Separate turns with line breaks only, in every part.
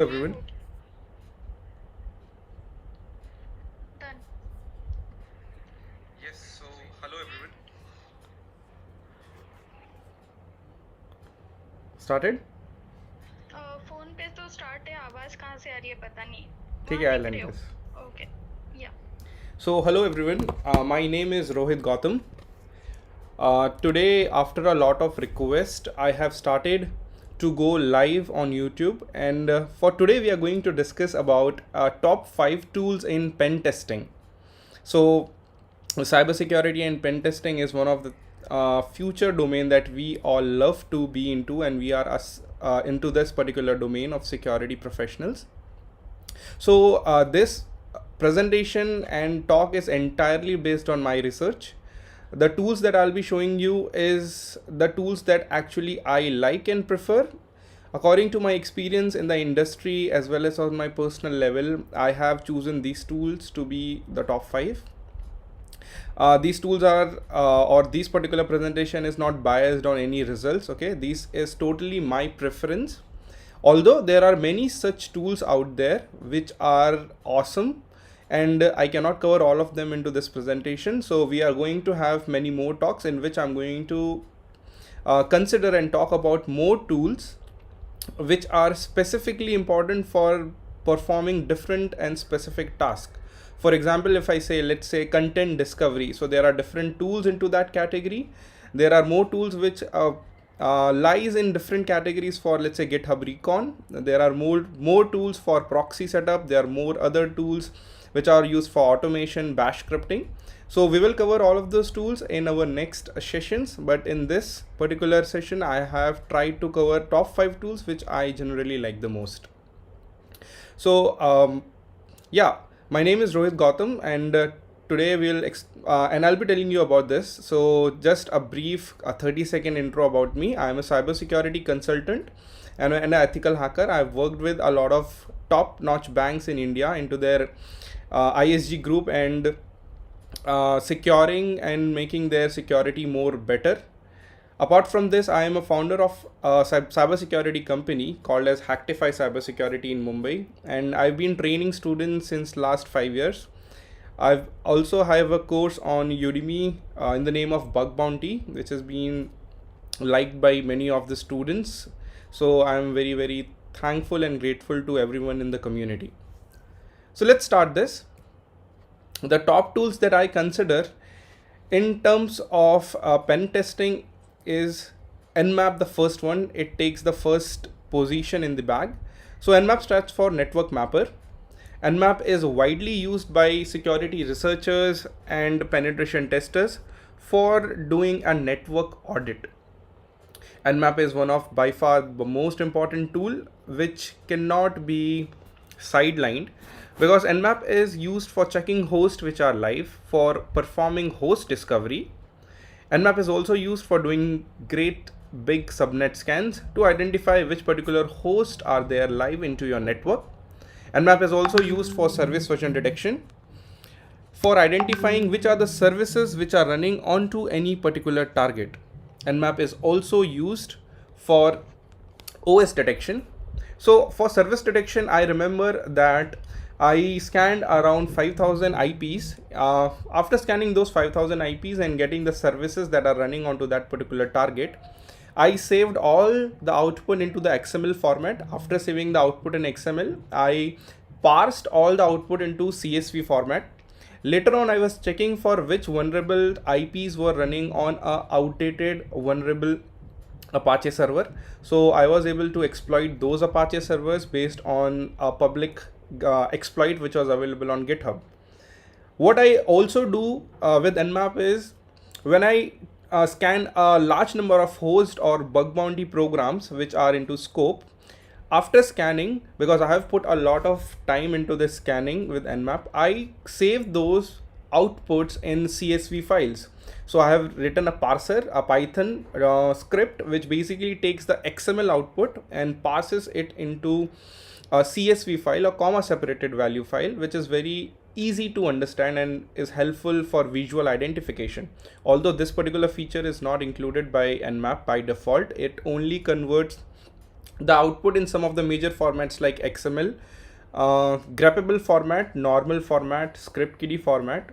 Everyone.
Done.
Yes, so hello everyone. Started?
Phone पे तो start है आवाज कहाँ से आ रही है पता नहीं
ठीक
वहाँ
है,
दिख
I'll
रहे
end
हो
this.
ओके या
So hello everyone. My name is Rohit Gautam. Today, after a lot of requests, I have started to go live on YouTube, and for today we are going to discuss about top 5 tools in pen testing. So cybersecurity and pen testing is one of the future domain that we all love to be into, and we are into this particular domain of security professionals. So this presentation and talk is entirely based on my research. The tools that I'll be showing you is the tools that actually I like and prefer. According to my experience in the industry as well as on my personal level, I have chosen these tools to be the top 5. These tools are or this particular presentation is not biased on any results. Okay, this is totally my preference, although there are many such tools out there which are awesome, and I cannot cover all of them into this presentation. So we are going to have many more talks in which I'm going to consider and talk about more tools which are specifically important for performing different and specific tasks. For example, if I say, let's say, content discovery, so there are different tools into that category. There are more tools which lies in different categories for, let's say, GitHub Recon. There are more tools for proxy setup. There are more other tools which are used for automation, bash scripting. So we will cover all of those tools in our next sessions, but in this particular session I have tried to cover top 5 tools which I generally like the most. So yeah, my name is Rohit Gautam, and today and I'll be telling you about this. So just a brief 30-second intro about me. I am a cybersecurity consultant and an ethical hacker. I've worked with a lot of top-notch banks in India into their ISG group, and securing and making their security more better. Apart from this, I am a founder of a cybersecurity company called as Hacktify Cybersecurity in Mumbai, and I've been training students since last 5 years. I've also have a course on Udemy in the name of Bug Bounty, which has been liked by many of the students. So I'm very thankful and grateful to everyone in the community. So let's start this. The top tools that I consider in terms of pen testing is nmap, the first one. It takes the first position in the bag. So nmap stands for network mapper. Nmap is widely used by security researchers and penetration testers for doing a network audit. Nmap is one of by far the most important tool which cannot be sidelined, because nmap is used for checking hosts which are live, for performing host discovery. Nmap is also used for doing great big subnet scans to identify which particular hosts are there live into your network. Nmap is also used for service version detection, for identifying which are the services which are running onto any particular target. Nmap is also used for OS detection. So for service detection, I remember that I scanned around 5,000 IPs. After scanning those 5,000 IPs and getting the services that are running onto that particular target, I saved all the output into the XML format. After saving the output in XML, I parsed all the output into CSV format. Later on, I was checking for which vulnerable IPs were running on a outdated vulnerable Apache server. So I was able to exploit those Apache servers based on a public exploit which was available on GitHub. What I also do with nmap is, when I scan a large number of host or bug bounty programs which are into scope, after scanning, because I have put a lot of time into this scanning with nmap, I save those outputs in CSV files. So I have written a parser, a Python script, which basically takes the XML output and passes it into a CSV file, a comma separated value file, which is very easy to understand and is helpful for visual identification. Although this particular feature is not included by nmap by default, it only converts the output in some of the major formats like XML, greppable format, normal format, script kiddie format.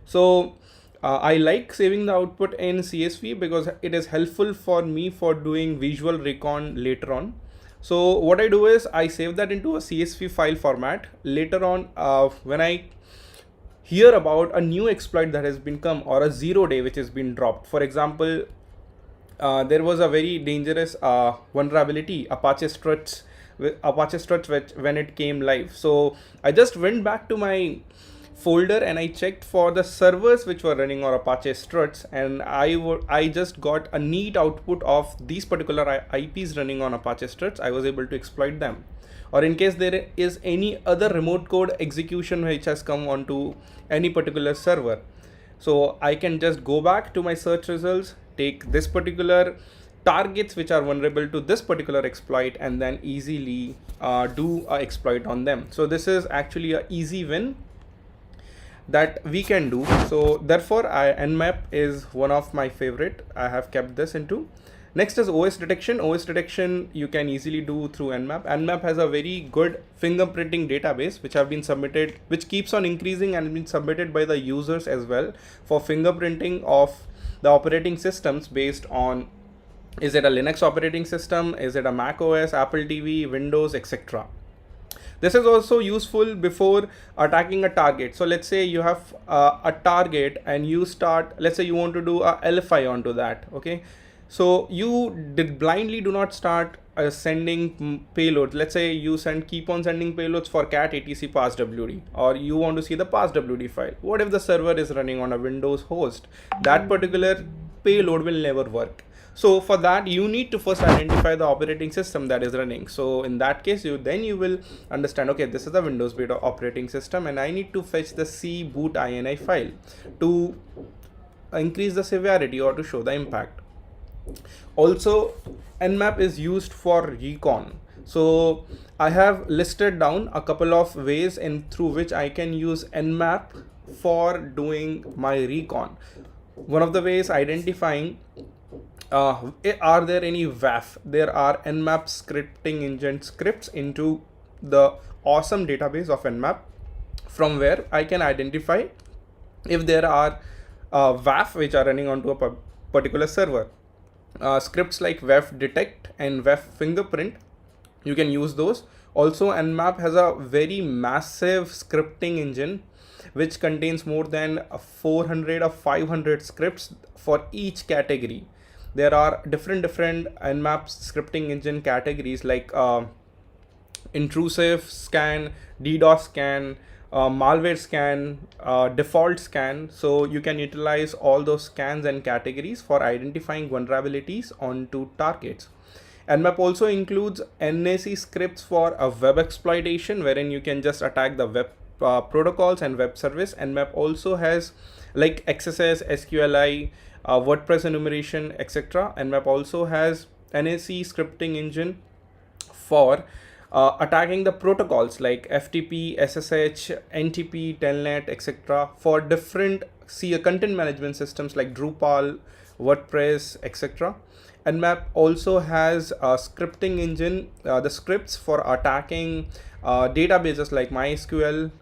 So I like saving the output in CSV because it is helpful for me for doing visual recon later on. So what I do is I save that into a CSV file format. Later on, when I hear about a new exploit that has been come, or a 0-day which has been dropped, for example, there was a very dangerous vulnerability, Apache struts, which when it came live. So I just went back to my folder and I checked for the servers which were running on Apache struts, and I just got a neat output of these particular IPs running on Apache struts. I was able to exploit them. Or in case there is any other remote code execution which has come onto any particular server, so I can just go back to my search results, take this particular targets which are vulnerable to this particular exploit, and then easily do a exploit on them. So this is actually a easy win that we can do. So therefore nmap is one of my favorite. I have kept this into. Next is OS detection. OS detection you can easily do through nmap. Nmap has a very good fingerprinting database which have been submitted, which keeps on increasing and been submitted by the users as well, for fingerprinting of the operating systems based on, is it a Linux operating system, is it a Mac OS, Apple TV, Windows, etc. This is also useful before attacking a target. So let's say you have a target and you start, let's say you want to do a LFI onto that. Okay, so you blindly do not start sending payloads. Let's say you keep on sending payloads for cat etc passwd, or you want to see the passwd file. What if the server is running on a Windows host? That particular payload will never work. So for that you need to first identify the operating system that is running. So in that case you will understand, okay, this is the Windows based operating system and I need to fetch the cboot ini file to increase the severity or to show the impact. Also nmap is used for recon. So I have listed down a couple of ways through which I can use nmap for doing my recon. One of the ways, identifying are there any WAF? There are nmap scripting engine scripts into the awesome database of nmap, from where I can identify if there are WAF which are running onto a particular server. Scripts like WAF detect and WAF fingerprint, you can use those. Also nmap has a very massive scripting engine which contains more than 400 or 500 scripts for each category. There are different nmap scripting engine categories like intrusive scan, DDoS scan, malware scan, default scan. So you can utilize all those scans and categories for identifying vulnerabilities onto targets. nmap also includes NAC scripts for a web exploitation, wherein you can just attack the web protocols and web service. nmap also has like XSS, SQLi, WordPress enumeration, etc. nmap also has NAC scripting engine for attacking the protocols like FTP, SSH, NTP, Telnet, etc. for different content management systems like Drupal, WordPress, etc. nmap also has a scripting engine, the scripts for attacking databases like MySQL,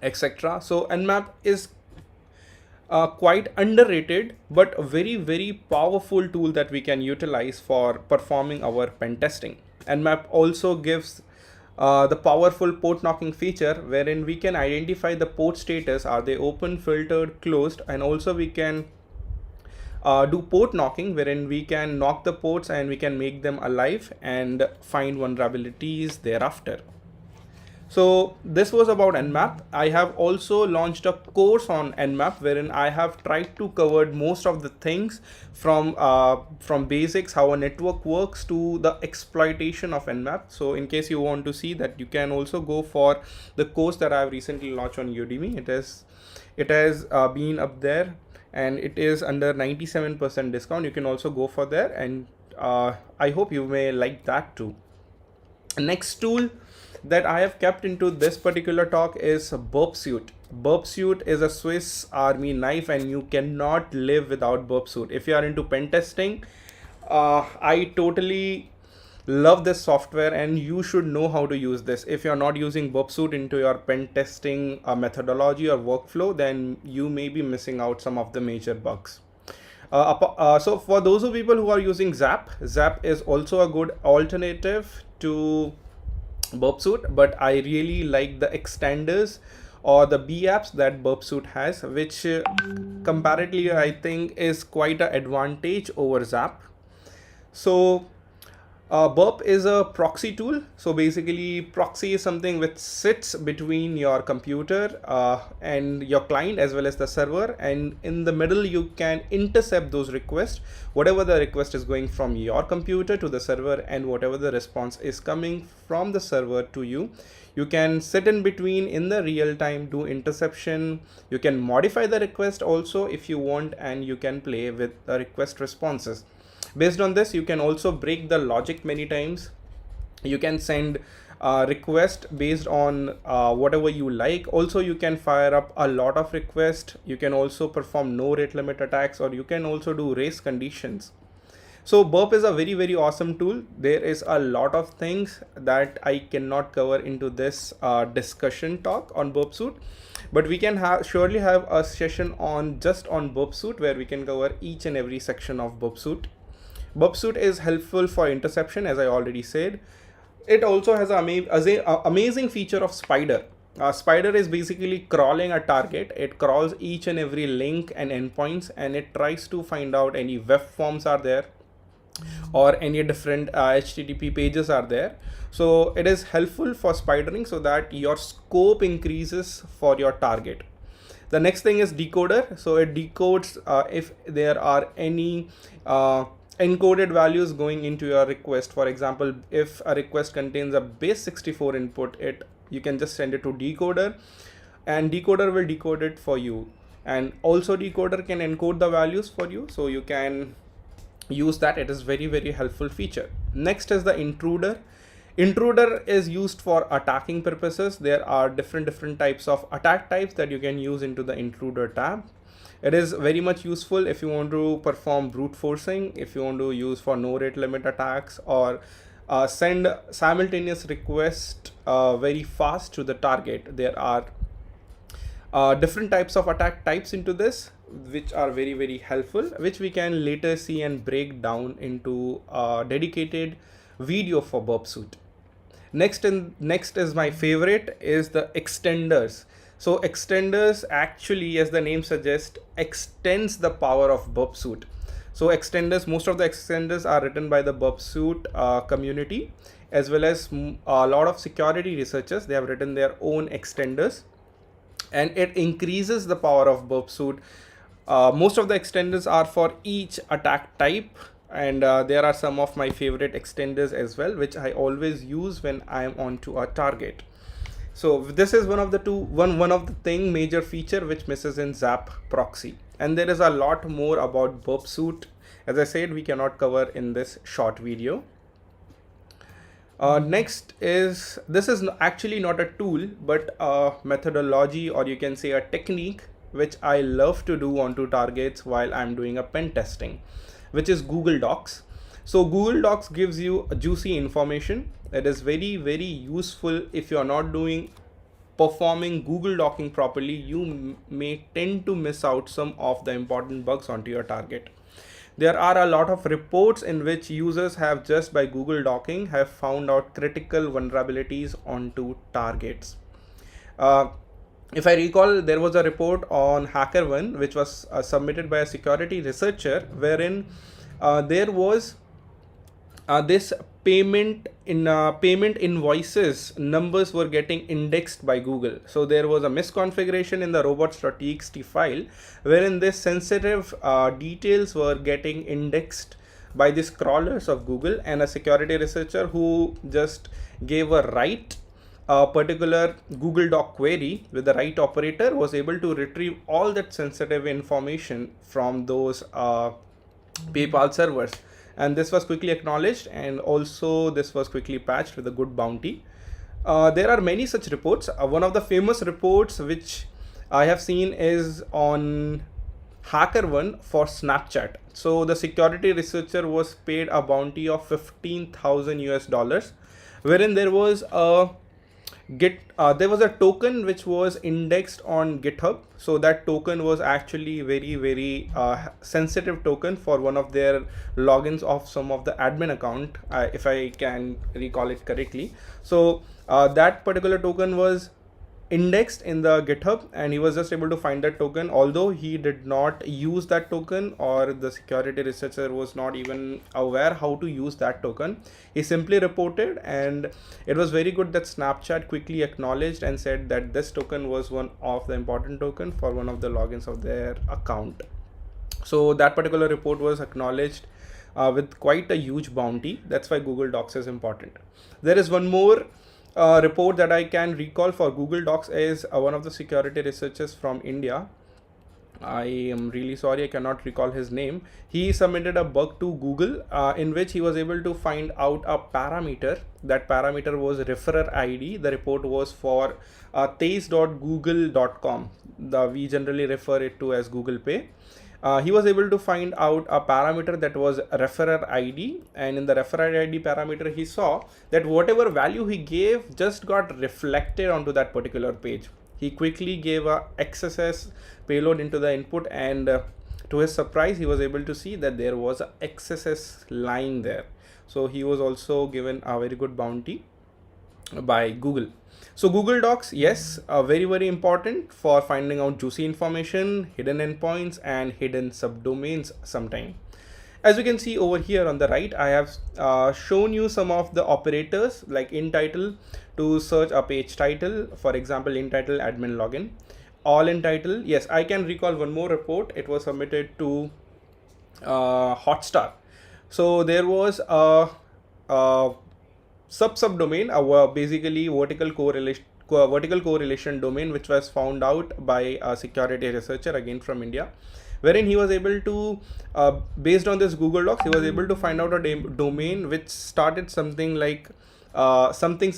etc. So nmap is quite underrated but a very powerful tool that we can utilize for performing our pen testing. nmap also gives the powerful port knocking feature, wherein we can identify the port status, are they open, filtered, closed, and also we can do port knocking, wherein we can knock the ports and we can make them alive and find vulnerabilities thereafter. So this was about nmap. I have also launched a course on nmap, wherein I have tried to cover most of the things from basics, how a network works, to the exploitation of nmap. So in case you want to see that, you can also go for the course that I have recently launched on Udemy. It has been up there and it is under 97% discount. You can also go for there, and I hope you may like that too. Next tool that I have kept into this particular talk is Burp Suite. Burp Suite is a Swiss Army knife, and you cannot live without Burp Suite. If you are into pen testing, I totally love this software, and you should know how to use this. If you're not using burp into your pen testing methodology or workflow, then you may be missing out some of the major bugs. So for those of people who are using Zap is also a good alternative to burp, but I really like the extenders or the B apps that burp has, which comparatively I think is quite an advantage over Zap. So burp is a proxy tool. So basically proxy is something which sits between your computer and your client as well as the server, and in the middle you can intercept those requests, whatever the request is going from your computer to the server and whatever the response is coming from the server to you. You can sit in between in the real time, do interception, you can modify the request also if you want, and you can play with the request responses. Based on this, you can also break the logic many times. You can send request based on whatever you like. Also, you can fire up a lot of requests. You can also perform no rate limit attacks, or you can also do race conditions. So burp is a very, very awesome tool. There is a lot of things that I cannot cover into this discussion talk on burp, but we can surely have a session on just on burp, where we can cover each and every section of burp. Burp is helpful for interception, as I already said. It also has an amazing feature of spider. Spider is basically crawling a target. It crawls each and every link and endpoints, and it tries to find out any web forms are there or any different HTTP pages are there. So it is helpful for spidering so that your scope increases for your target. The next thing is decoder. So it decodes if there are any encoded values going into your request. For example, if a request contains a base 64 input, you can just send it to decoder, and decoder will decode it for you. And also decoder can encode the values for you, so you can use that. It is very, very helpful feature. Next is the intruder. Intruder is used for attacking purposes. There are different types of attack types that you can use into the intruder tab. It is very much useful if you want to perform brute forcing, if you want to use for no rate limit attacks, or send simultaneous request very fast to the target. There are different types of attack types into this, which are very, very helpful, which we can later see and break down into a dedicated video for burp. Next is my favorite, is the extenders. So extenders actually, as the name suggests, extends the power of burp. So extenders, most of the extenders are written by the burp community, as well as a lot of security researchers. They have written their own extenders, and it increases the power of burp. Most of the extenders are for each attack type, and there are some of my favorite extenders as well, which I always use when I am onto a target. So this is one of the major feature which misses in Zap proxy, and there is a lot more about burp. As I said, we cannot cover in this short video. Next is, this is actually not a tool, but a methodology, or you can say a technique, which I love to do onto targets while I'm doing a pen testing, which is Google Docs. So Google Docs gives you juicy information. It is very, very useful. If you are not performing Google Docking properly, you may tend to miss out some of the important bugs onto your target. There are a lot of reports in which users have, just by Google Docking, have found out critical vulnerabilities onto targets. If I recall, there was a report on HackerOne, which was submitted by a security researcher, wherein there was this payment invoices numbers were getting indexed by Google. So there was a misconfiguration in the robots.txt file, wherein this sensitive details were getting indexed by these crawlers of Google, and a security researcher who just gave a particular Google Doc query with the right operator was able to retrieve all that sensitive information from those PayPal servers. And this was quickly acknowledged, and also this was quickly patched with a good bounty. There are many such reports. One of the famous reports which I have seen is on HackerOne for Snapchat. So the security researcher was paid a bounty of 15,000 US dollars, wherein there was a there was a token which was indexed on GitHub. So that token was actually very sensitive token for one of their logins of some of the admin account, if I can recall it correctly. So that particular token was indexed in the GitHub, and he was just able to find that token, although he did not use that token, or the security researcher was not even aware how to use that token. He simply reported, and it was very good that Snapchat quickly acknowledged and said that this token was one of the important token for one of the logins of their account. So that particular report was acknowledged with quite a huge bounty. That's why Google Docs is important. There is one more report that I can recall for Google Docs is one of the security researchers from India. I am really sorry, I cannot recall his name. He submitted a bug to Google in which he was able to find out a parameter. That parameter was referrer ID. The report was for taste.google.com. We generally refer it to as Google Pay. He was able to find out a parameter that was referrer ID, and in the referrer ID parameter he saw that whatever value he gave just got reflected onto that particular page. He quickly gave a XSS payload into the input, and to his surprise he was able to see that there was a XSS line there. So he was also given a very good bounty by Google. So Google Docs, yes, very important for finding out juicy information, hidden endpoints, and hidden subdomains sometime. As you can see over here on the right, I have shown you some of the operators like in title to search a page title. For example, in title admin login, all in title. Yes, I can recall one more report. It was submitted to Hotstar. So there was a subdomain, basically vertical correlation domain, which was found out by a security researcher again from India, wherein he was able to based on this Google Docs, he was able to find out a domain which started something like something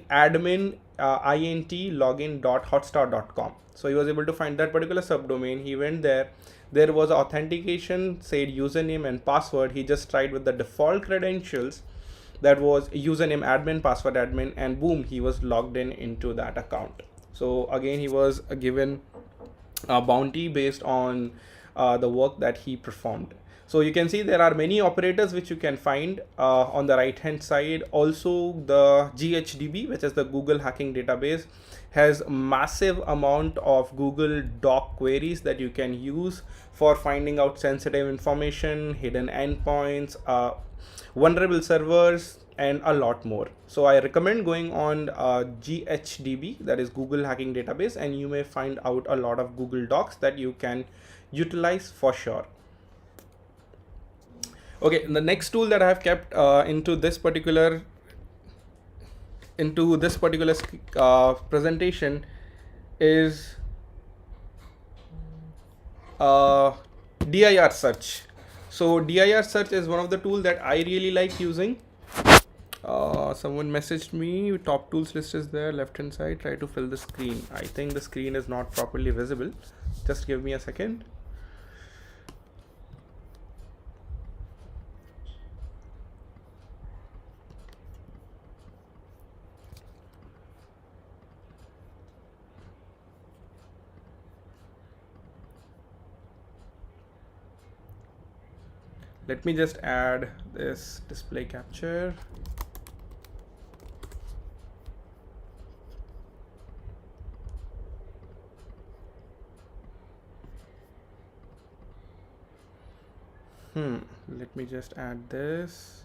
admin int login.hotstar.com. So he was able to find that particular subdomain. He went there. There was authentication, said username and password. He just tried with the default credentials, that was username admin, password admin, and boom, he was logged into that account. So again, he was given a bounty based on the work that he performed. So you can see there are many operators which you can find on the right hand side. Also the GHDB, which is the Google hacking database, has massive amount of Google Doc queries that you can use for finding out sensitive information, hidden endpoints, vulnerable servers, and a lot more. So I recommend going on GHDB, that is Google hacking database, and you may find out a lot of Google Docs that you can utilize for sure. Okay, the next tool that I have kept into this particular presentation is dir search. So dir search is one of the tools that I really like using. Someone messaged me, top tools list is there, left hand side, try to fill the screen. I think the screen is not properly visible. Just give me a second. Let me just add this display capture. Let me just add this.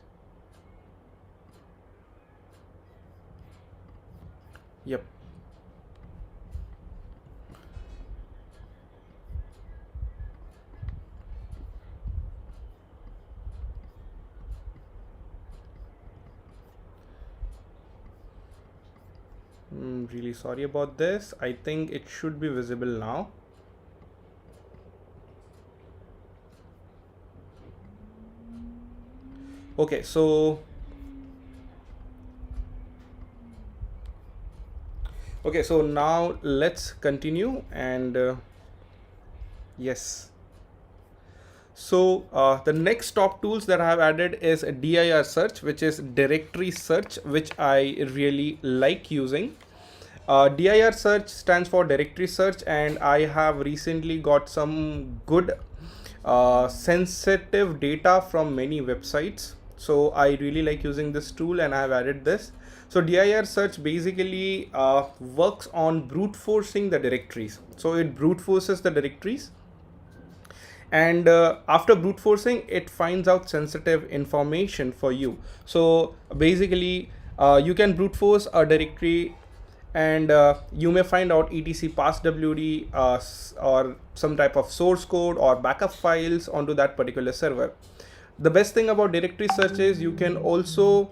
Yep. Really sorry about this. I think it should be visible now. Okay, so now let's continue, and yes, So the next top tools that I have added is a dir search, which is directory search, which I really like using. dir search stands for directory search, and I have recently got some good sensitive data from many websites. So I really like using this tool, and I have added this. So dir search basically works on brute forcing the directories. So it brute forces the directories, and after brute forcing, it finds out sensitive information for you. So basically you can brute force a directory, and you may find out etc passwd or some type of source code or backup files onto that particular server. The best thing about directory search is you can also,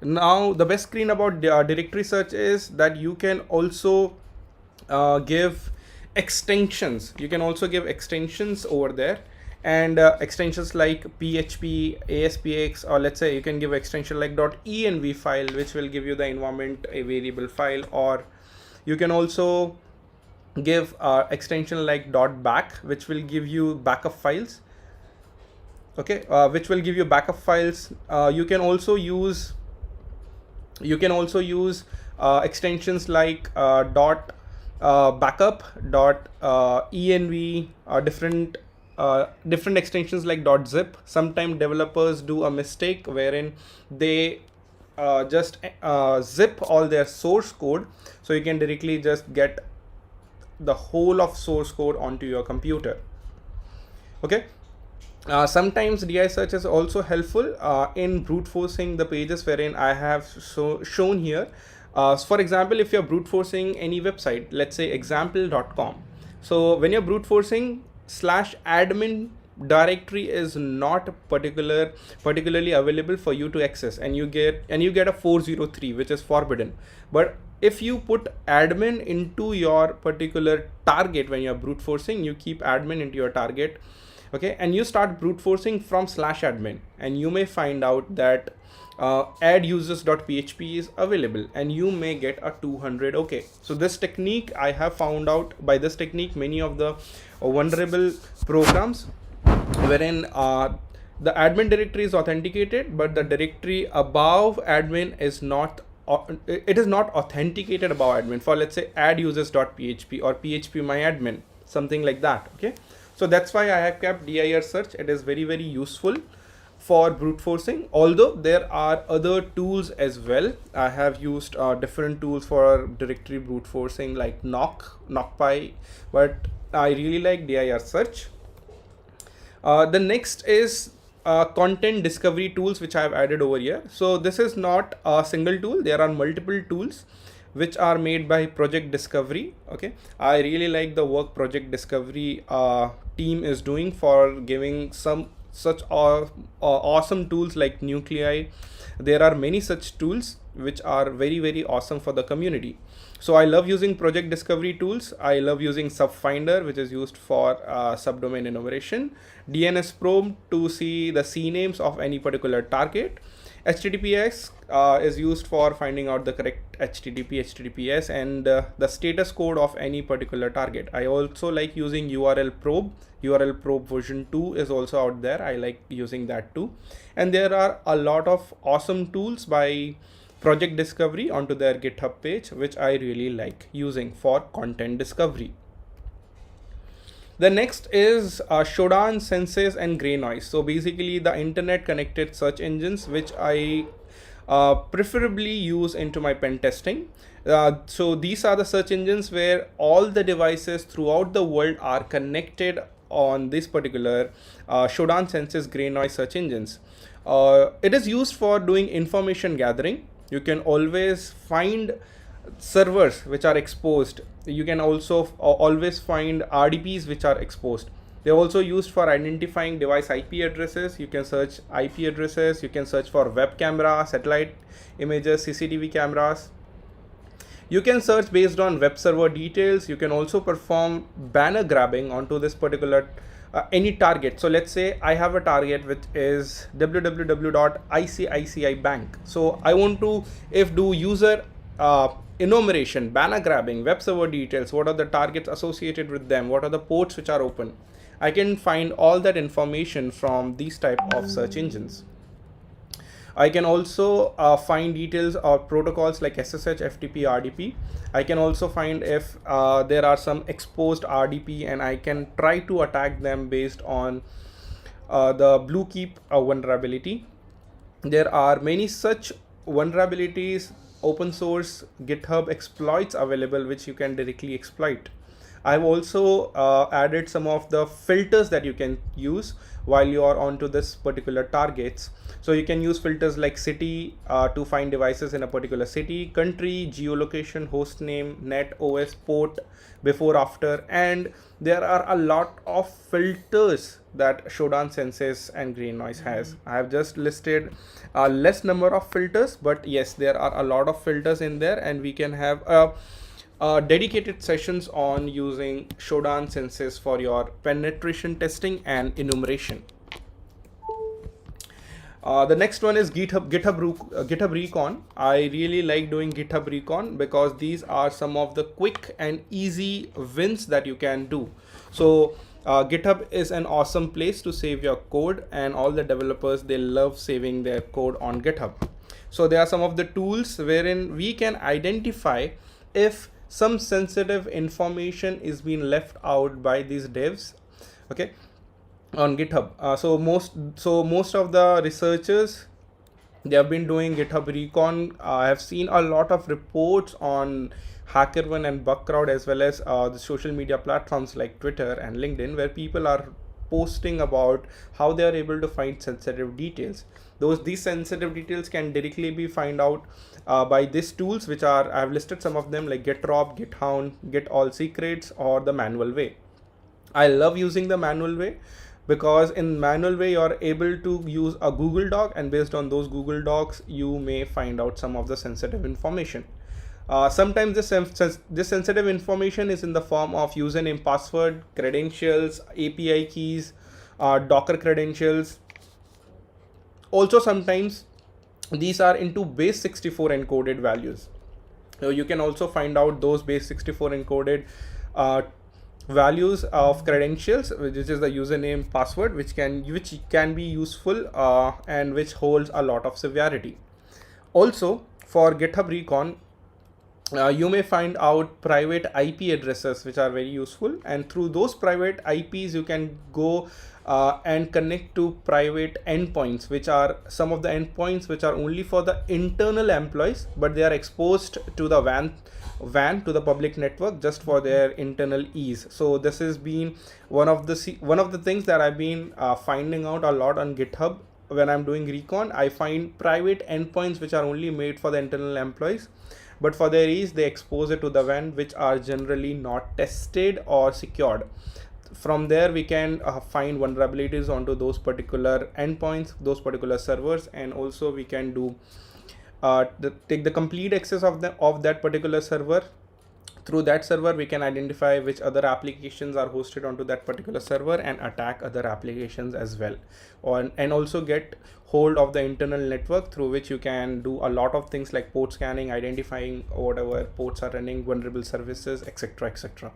now the best screen about directory search is that you can also give extensions. You can also give extensions over there, and extensions like php, aspx, or let's say you can give extension like .env file, which will give you the environment a variable file, or you can also give extension like .back, which will give you backup files. Okay, which will give you backup files. You can also use extensions like backup .env, different extensions like .zip. Sometimes developers do a mistake wherein they just zip all their source code, so you can directly just get the whole of source code onto your computer. Okay. Sometimes dir search is also helpful in brute forcing the pages, wherein I have shown here. For example, if you're brute forcing any website, let's say example.com. So when you're brute forcing, /admin directory is not particularly available for you to access, and you get a 403, which is forbidden. But if you put admin into your particular target when you're brute forcing, you keep admin into your target. Okay, and you start brute forcing from /admin, and you may find out that add users.php is available, and you may get a 200. Okay, so this technique, I have found out by this technique many of the vulnerable programs wherein the admin directory is authenticated, but the directory above admin is not it is not authenticated above admin, for let's say add users.php or phpMyAdmin, something like that. Okay, so that's why I have kept dir search. It is very, very useful for brute forcing, although there are other tools as well. I have used different tools for directory brute forcing like NocPy, but I really like dir search. The next is content discovery tools, which I have added over here. So this is not a single tool, there are multiple tools which are made by Project Discovery. Okay, I really like the work Project Discovery team is doing for giving some such awesome tools like Nuclei. There are many such tools which are very, very awesome for the community. So I love using Project Discovery tools. I love using Subfinder, which is used for subdomain enumeration, DNS probe to see the CNAMEs of any particular target. HTTPS is used for finding out the correct HTTPS, and the status code of any particular target. I also like using URL probe. URL probe version 2 is also out there. I like using that too. And there are a lot of awesome tools by Project Discovery onto their GitHub page, which I really like using for content discovery. The next is Shodan, Censys, and Grey Noise. So basically the internet connected search engines, which I preferably use into my pen testing. So these are the search engines where all the devices throughout the world are connected on this particular Shodan, Censys, Grey Noise search engines. It is used for doing information gathering. You can always find servers which are exposed. You can also always find RDPs which are exposed. They're also used for identifying device IP addresses. You can search IP addresses. You can search for web camera, satellite images, CCTV cameras. You can search based on web server details. You can also perform banner grabbing onto this particular any target. So let's say I have a target which is www.ICICI bank. So I want to do user enumeration, banner grabbing, web server details, what are the targets associated with them, what are the ports which are open. I can find all that information from these type of search engines. I can also find details of protocols like SSH, FTP, RDP. I can also find if there are some exposed RDP, and I can try to attack them based on the Bluekeep vulnerability. There are many such vulnerabilities, open source GitHub exploits available which you can directly exploit. I've also added some of the filters that you can use while you are onto this particular targets. So you can use filters like city to find devices in a particular city, country, geolocation, host name, net, OS, port, before, after, and there are a lot of filters that Shodan, Censys, and Green Noise has. I have just listed a less number of filters, but yes, there are a lot of filters in there, and we can have dedicated sessions on using Shodan, Censys for your penetration testing and enumeration. The next one is GitHub Recon. I really like doing GitHub Recon because these are some of the quick and easy wins that you can do. So GitHub is an awesome place to save your code, and all the developers, they love saving their code on GitHub. So there are some of the tools wherein we can identify if some sensitive information is being left out by these devs, okay, on GitHub. So most of the researchers, they have been doing GitHub Recon. I have seen a lot of reports on HackerOne and Bugcrowd, as well as the social media platforms like Twitter and LinkedIn, where people are posting about how they are able to find sensitive details. These sensitive details can directly be found out by these tools, which are, I have listed some of them, like GitRob, GitHound, Get All Secrets, or the manual way. I love using the manual way because in manual way you're able to use a Google Doc, and based on those Google Docs you may find out some of the sensitive information. Sometimes this sensitive information is in the form of username, password, credentials, API keys, Docker credentials. Also sometimes these are into base 64 encoded values. So you can also find out those base 64 encoded values of credentials, which is the username, password, which can be useful and which holds a lot of severity. Also for GitHub Recon, you may find out private IP addresses which are very useful, and through those private IPs you can go and connect to private endpoints, which are some of the endpoints which are only for the internal employees, but they are exposed to the WAN to the public network just for their internal ease. So this has been one of the things that I've been finding out a lot on GitHub. When I'm doing Recon, I find private endpoints which are only made for the internal employees, but for their ease they expose it to the WAN, which are generally not tested or secured. From there we can find vulnerabilities onto those particular endpoints, those particular servers, and also we can do take the complete access of that particular server. Through that server we can identify which other applications are hosted onto that particular server and attack other applications as well, and also get hold of the internal network, through which you can do a lot of things like port scanning, identifying whatever ports are running, vulnerable services, etc, etc.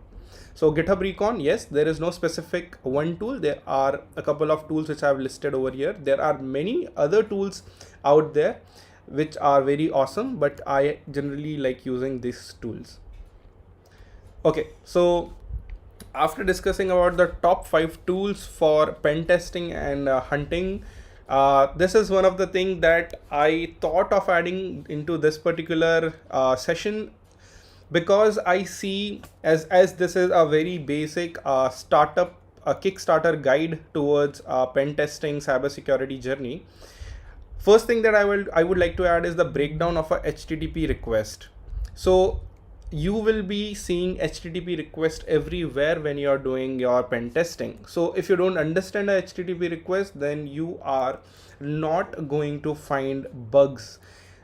So GitHub Recon, yes, there is no specific one tool. There are a couple of tools which I have listed over here. There are many other tools out there which are very awesome, but I generally like using these tools. Okay, so after discussing about the top 5 tools for pen testing and hunting, this is one of the things that I thought of adding into this particular session, because I see as this is a very basic startup, a Kickstarter guide towards pen testing cybersecurity journey. First thing that I would like to add is the breakdown of a HTTP request. So you will be seeing HTTP request everywhere when you are doing your pen testing. So if you don't understand a HTTP request, then you are not going to find bugs,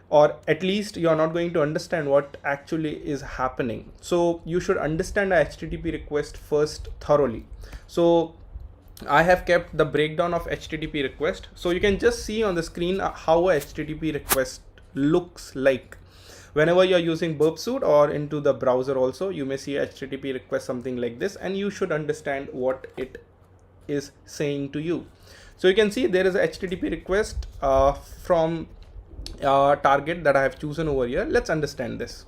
or at least you are not going to understand what actually is happening. So you should understand a HTTP request first thoroughly. So I have kept the breakdown of HTTP request. So you can just see on the screen how a HTTP request looks like. Whenever you're using Burpsuit or into the browser also, you may see HTTP request something like this, and you should understand what it is saying to you. So you can see there is a HTTP request from target that I have chosen over here. Let's understand this.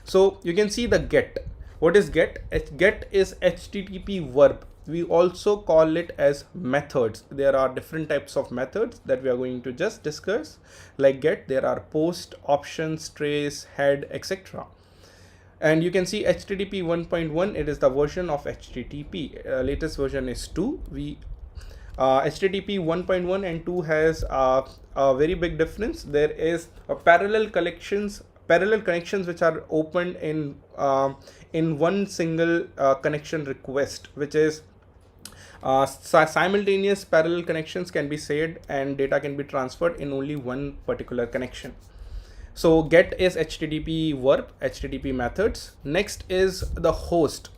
So you can see the get. What is get? Get is HTTP verb. We also call it as methods. There are different types of methods that we are going to just discuss. Like get, there are post, options, trace, head, etc. And you can see HTTP 1.1, it is the version of HTTP. Latest version is 2. HTTP 1.1 and 2 has a very big difference. There is a parallel connections which are opened in one single connection request, which is simultaneous parallel connections can be shared and data can be transferred in only one particular connection. So get is HTTP verb, HTTP methods. Next is the host.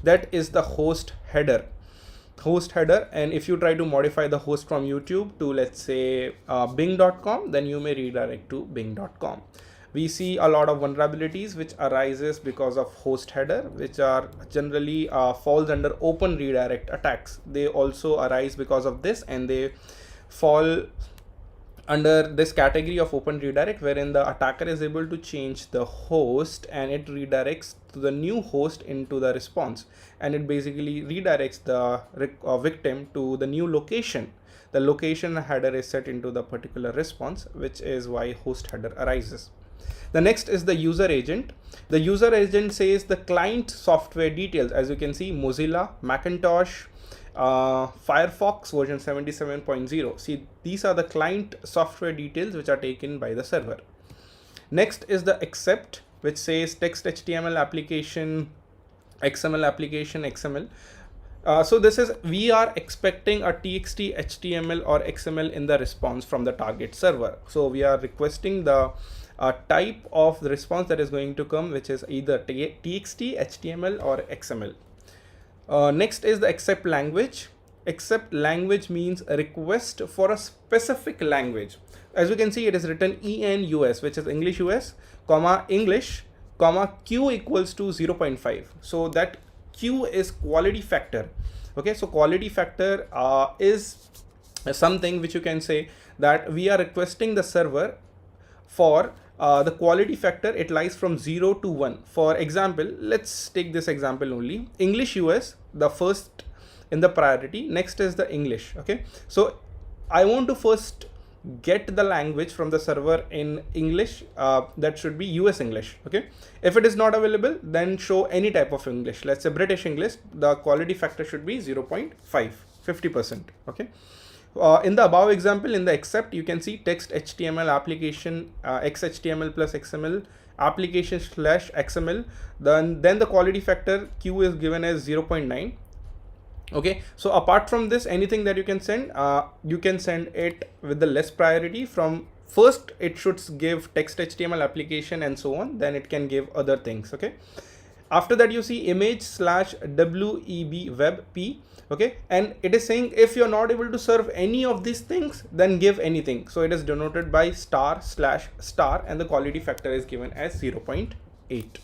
That is the host header. And if you try to modify the host from YouTube to, let's say, bing.com, then you may redirect to bing.com. We see a lot of vulnerabilities which arises because of host header, which are generally falls under open redirect attacks. They also arise because of this, and they fall under this category of open redirect, wherein the attacker is able to change the host and it redirects to the new host into the response, and it basically redirects the victim to the new location. The location header is set into the particular response, which is why host header arises. The next is the user agent. The user agent says the client software details. As you can see, Mozilla, Macintosh, Firefox version 77.0. See, these are the client software details which are taken by the server. Next is the accept, which says text HTML application, XML application, XML. So this is, we are expecting a TXT, HTML or XML in the response from the target server. So we are requesting the type of the response that is going to come, which is either TXT, HTML or XML. Next is the accept language. Accept language means a request for a specific language. As you can see, it is written EN-US, which is English US, comma English, comma Q equals to 0.5. So that Q is quality factor. Okay, so quality factor is something which you can say that we are requesting the server for the quality factor. It lies from 0 to 1. For example, let's take this example only. English US, the first in the priority, next is the English. Okay, so I want to first get the language from the server in English, that should be US English. Okay, if it is not available, then show any type of English. Let's say British English. The quality factor should be 0.5, 50%. Okay. In the above example, in the accept, you can see text HTML application, XHTML plus XML application / XML. Then the quality factor Q is given as 0.9. Okay, so apart from this, anything that you can send it with the less priority. From first, it should give text HTML application and so on, then it can give other things. Okay, after that you see image / WEB web P. Okay, and it is saying if you're not able to serve any of these things, then give anything. So it is denoted by */ and the quality factor is given as 0.8.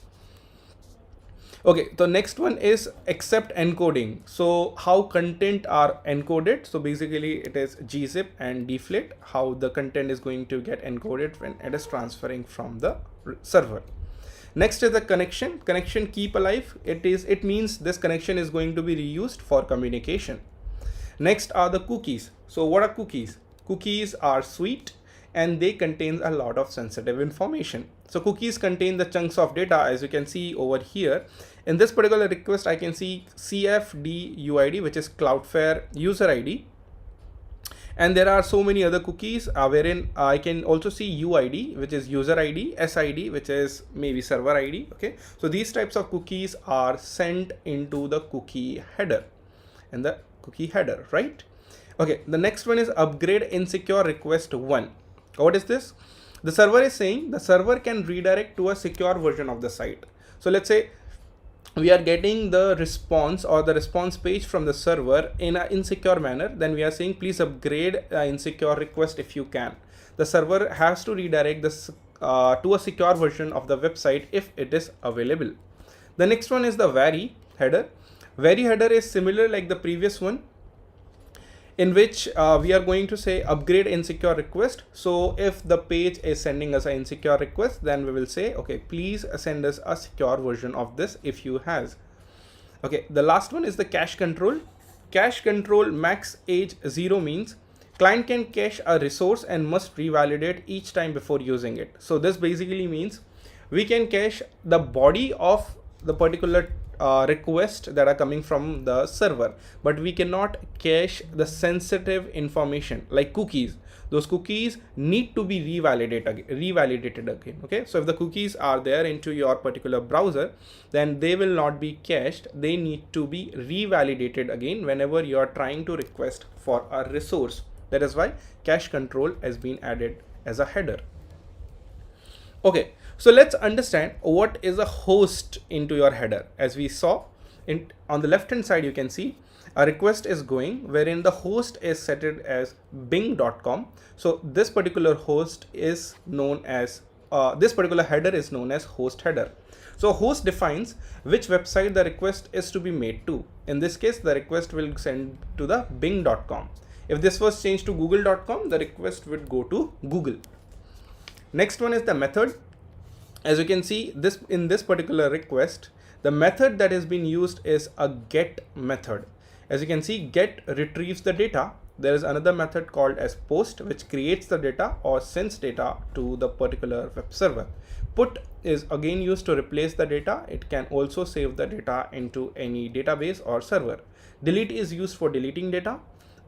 Okay, the next one is accept encoding. So how content are encoded. So basically it is gzip and deflate, how the content is going to get encoded when it is transferring from the server. Next is the connection keep alive. It means this connection is going to be reused for communication. Next are the cookies. So what are cookies? Cookies are sweet and they contain a lot of sensitive information. So cookies contain the chunks of data, as you can see over here. In this particular request, I can see CFDUID, which is Cloudflare user ID. And there are so many other cookies wherein I can also see UID, which is user ID, SID, which is maybe server ID. Okay, so these types of cookies are sent into the cookie header, and the cookie header, right? Okay, the next one is upgrade insecure request 1. What is this? The server is saying the server can redirect to a secure version of the site. So let's say we are getting the response or the response page from the server in an insecure manner, then we are saying please upgrade insecure request if you can. The server has to redirect this to a secure version of the website if it is available. The next one is the vary header. Vary header is similar like the previous one. in which we are going to say upgrade insecure request. So if the page is sending us an insecure request, then we will say, okay, please send us a secure version of this if you has. Okay, the last one is the cache control. Cache control max age 0 means client can cache a resource and must revalidate each time before using it. So this basically means we can cache the body of the particular request that are coming from the server, but we cannot cache the sensitive information like cookies. Those cookies need to be revalidated again. Okay, so if the cookies are there into your particular browser, then they will not be cached. They need to be revalidated again whenever you are trying to request for a resource. That is why cache control has been added as a header. Okay, so let's understand what is a host into your header. As we saw on the left hand side, you can see a request is going wherein the host is set it as bing.com. So this particular host is known as this particular header is known as host header. So host defines which website the request is to be made to. In this case, the request will send to the bing.com. If this was changed to google.com, the request would go to Google. Next one is the method. As you can see, in this particular request, the method that has been used is a get method. As you can see, get retrieves the data. There is another method called as post, which creates the data or sends data to the particular web server. Put is again used to replace the data. It can also save the data into any database or server. Delete is used for deleting data.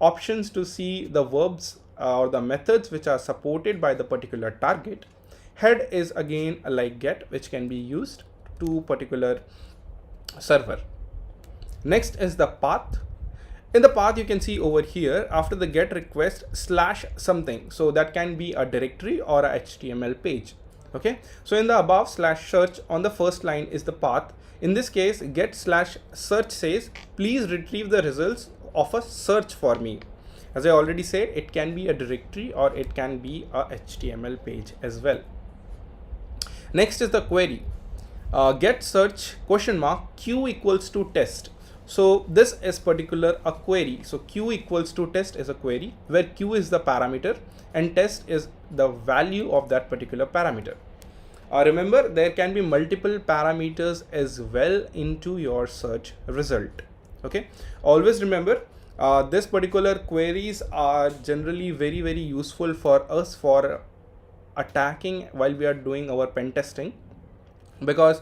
Options to see the verbs or the methods which are supported by the particular target. Head is again like get, which can be used to particular server. Next is the path. In the path, you can see over here after the get request slash something. So that can be a directory or a HTML page. Okay. So in the above slash search on the first line is the path. In this case, get slash search says, please retrieve the results of a search for me. As I already said, it can be a directory or it can be a HTML page as well. Next is the query. Get search question mark q equals to test. So this is particular a query. So q equals to test is a query where q is the parameter and test is the value of that particular parameter. Remember, there can be multiple parameters as well into your search result. Okay, always remember this particular queries are generally very useful for us for attacking while we are doing our pen testing, because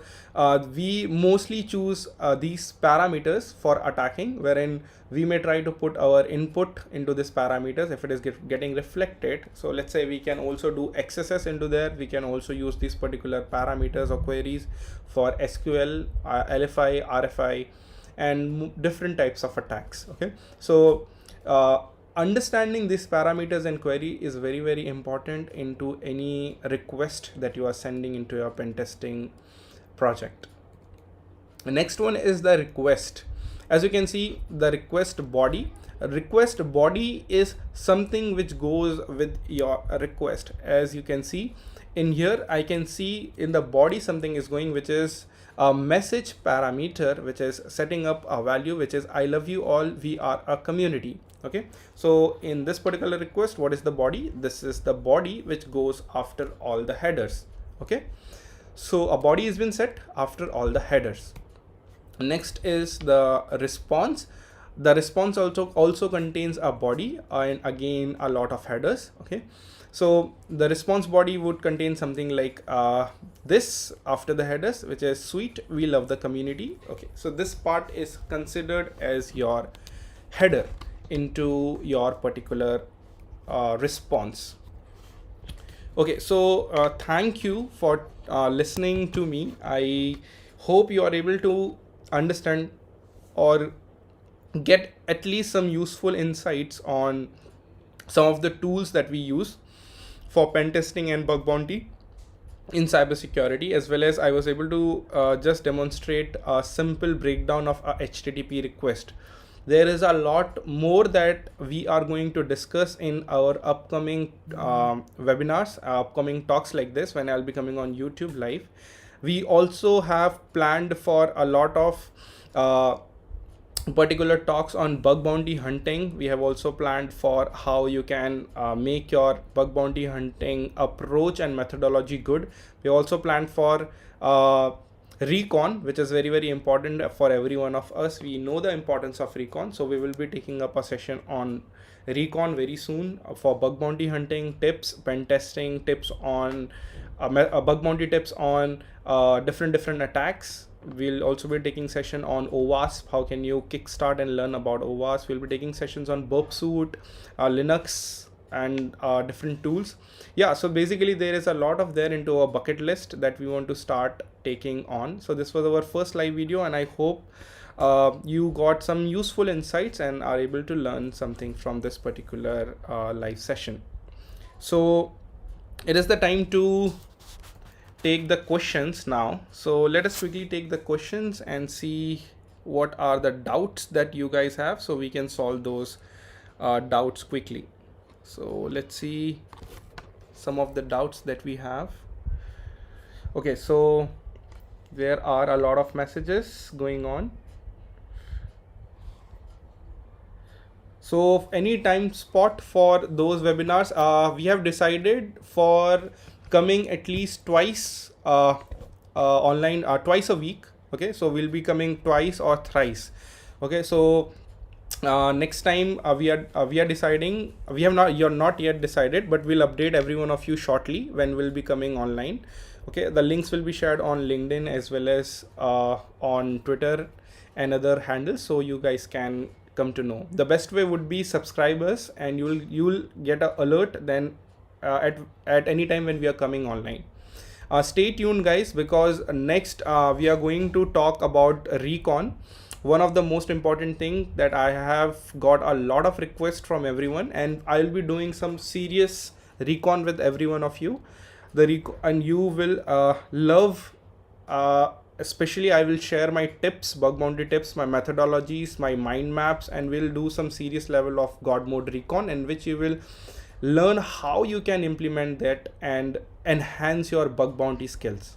we mostly choose these parameters for attacking, wherein we may try to put our input into this parameters if it is getting reflected. So let's say we can also do XSS into there. We can also use these particular parameters or queries for SQL, LFI, RFI, and different types of attacks. Okay, so understanding these parameters and query is very important into any request that you are sending into your pen testing project. The next one is the request. As you can see, the request body. A request body is something which goes with your request. As you can see in here, I can see in the body something is going, which is a message parameter, which is setting up a value, which is I love you all, we are a community. Okay, so in this particular request, what is the body? This is the body which goes after all the headers. Okay, so a body has been set after all the headers. Next is the response. The response also contains a body and again a lot of headers. Okay, so the response body would contain something like this after the headers, which is sweet, we love the community. Okay, so this part is considered as your header into your particular response. Okay, so thank you for listening to me. I hope you are able to understand or get at least some useful insights on some of the tools that we use for pen testing and bug bounty in cybersecurity, as well as I was able to just demonstrate a simple breakdown of a HTTP request. There is a lot more that we are going to discuss in our upcoming webinars, upcoming talks like this when I'll be coming on YouTube live. We also have planned for a lot of particular talks on bug bounty hunting. We have also planned for how you can make your bug bounty hunting approach and methodology good. We also planned for Recon, which is very, very important for every one of us. We know the importance of Recon, so we will be taking up a session on Recon very soon for bug bounty hunting tips, pen testing tips on bug bounty tips on different attacks. We'll also be taking session on OWASP, how can you kickstart and learn about OWASP. We'll be taking sessions on burp suit, Linux, and different tools. Yeah, so basically there is a lot of there into a bucket list that we want to start taking on. So this was our first live video, and I hope you got some useful insights and are able to learn something from this particular live session. So it is the time to take the questions now. So let us quickly take the questions and see what are the doubts that you guys have, so we can solve those doubts quickly. So let's see some of the doubts that we have. Okay, so there are a lot of messages going on. So any time spot for those webinars, we have decided for coming at least twice online, twice a week. Okay, so we'll be coming twice or thrice. Okay, so next time we are deciding, you're not yet decided, but we'll update every one of you shortly when we'll be coming online. Okay, the links will be shared on LinkedIn as well as on Twitter and other handles, so you guys can come to know. The best way would be subscribers, and you'll get an alert then at any time when we are coming online. Stay tuned guys, because next we are going to talk about Recon. One of the most important thing that I have got a lot of requests from everyone, and I'll be doing some serious Recon with every one of you. And you will love, especially I will share my tips, bug bounty tips, my methodologies, my mind maps, and we'll do some serious level of God mode Recon, in which you will learn how you can implement that and enhance your bug bounty skills.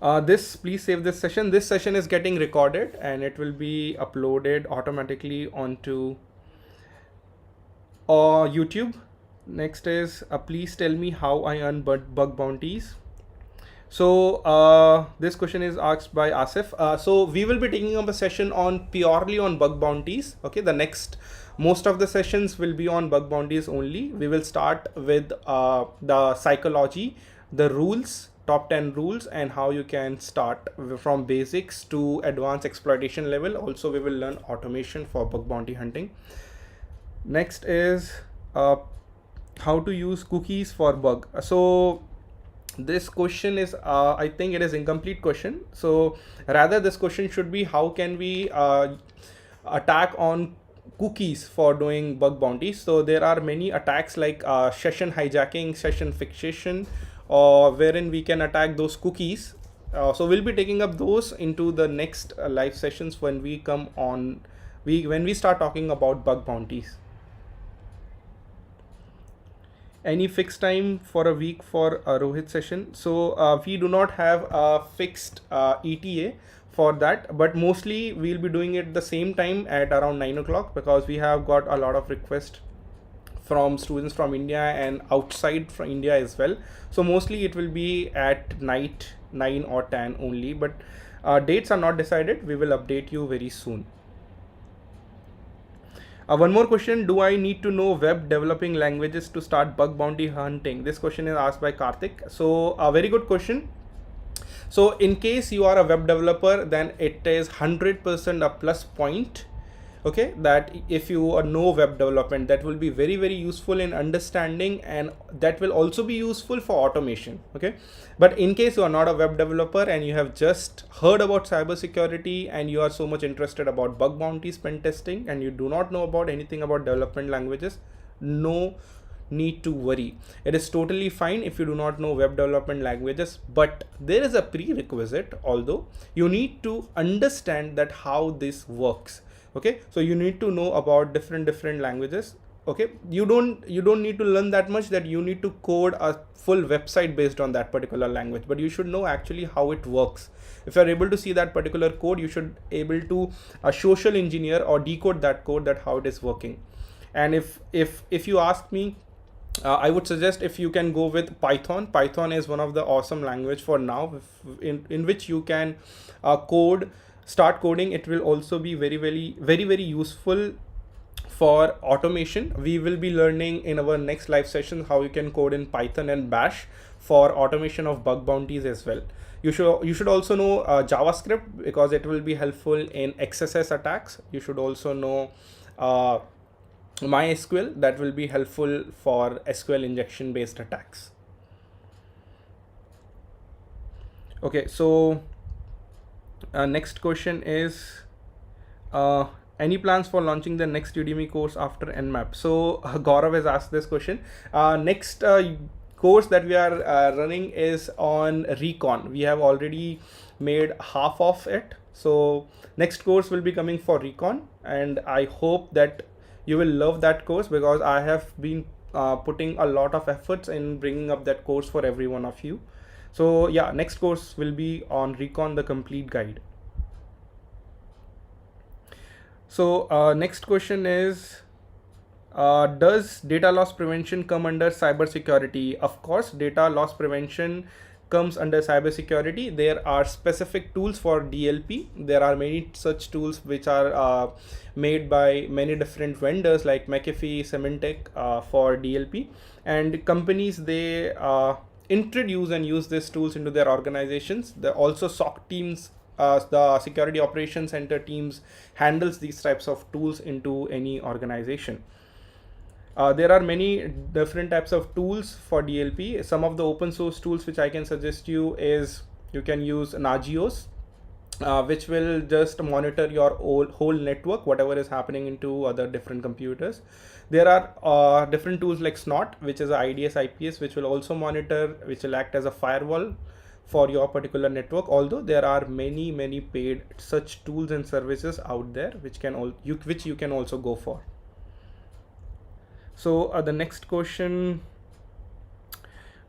Please save this session. This session is getting recorded and it will be uploaded automatically onto YouTube. Next is please tell me how I earn bug bounties. So this question is asked by Asif. So we will be taking up a session on purely on bug bounties. Okay, most of the sessions will be on bug bounties only. We will start with the psychology, the rules, top 10 rules, and how you can start from basics to advanced exploitation level. Also we will learn automation for bug bounty hunting. Next is how to use cookies for bug. So this question is I think it is incomplete question. So rather this question should be how can we attack on cookies for doing bug bounties. So there are many attacks like session hijacking, session fixation, or wherein we can attack those cookies. So we'll be taking up those into the next live sessions when we come on, when we start talking about bug bounties. Any fixed time for a week for a Rohit session? So we do not have a fixed ETA for that, but mostly we'll be doing it the same time at around 9 o'clock, because we have got a lot of requests from students from India and outside from India as well. So mostly it will be at night 9 or 10 only, but dates are not decided. We will update you very soon. One more question, do I need to know web developing languages to start bug bounty hunting? This question is asked by Karthik. So a very good question. So in case you are a web developer, then it is 100% a plus point. Okay, that if you know web development, that will be very, very useful in understanding, and that will also be useful for automation. Okay, but in case you are not a web developer and you have just heard about cybersecurity and you are so much interested about bug bounties, pen testing, and you do not know about anything about development languages, no need to worry. It is totally fine if you do not know web development languages, but there is a prerequisite. Although you need to understand that how this works. Okay, so you need to know about different languages. Okay, you don't need to learn that much that you need to code a full website based on that particular language, but you should know actually how it works. If you're able to see that particular code, you should able to social engineer or decode that code, that how it is working. And if you ask me, I would suggest if you can go with Python. Python is one of the awesome language for now, in which you can start coding. It will also be very useful for automation. We will be learning in our next live session how you can code in Python and Bash for automation of bug bounties as well. You should also know JavaScript, because it will be helpful in XSS attacks. You should also know MySQL, that will be helpful for SQL injection based attacks. Okay, so next question is any plans for launching the next Udemy course after nmap? So Gaurav has asked this question. Next course that we are running is on Recon. We have already made half of it, so next course will be coming for Recon, and I hope that you will love that course, because I have been putting a lot of efforts in bringing up that course for every one of you. So yeah, next course will be on Recon, the complete guide. So next question is, does data loss prevention come under cybersecurity? Of course, data loss prevention comes under cybersecurity. There are specific tools for DLP. There are many such tools which are made by many different vendors like McAfee, Symantec for DLP, and companies, they introduce and use these tools into their organizations. There also SOC teams, the security operations center teams, handles these types of tools into any organization. There are many different types of tools for DLP. Some of the open source tools which I can suggest you is, you can use Nagios, which will just monitor your whole network, whatever is happening into other different computers. There are different tools like Snot, which is a IDS IPS, which will also monitor, which will act as a firewall for your particular network. Although there are many paid such tools and services out there which you can also go for. So the next question,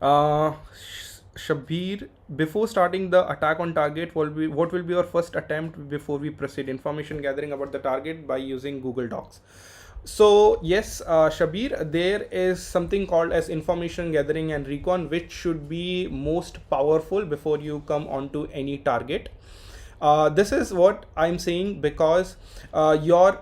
Shabir, before starting the attack on target, what will be your first attempt before we proceed? Information gathering about the target by using Google Docs. So yes, Shabir, there is something called as information gathering and recon, which should be most powerful before you come onto any target. This is what I'm saying, because your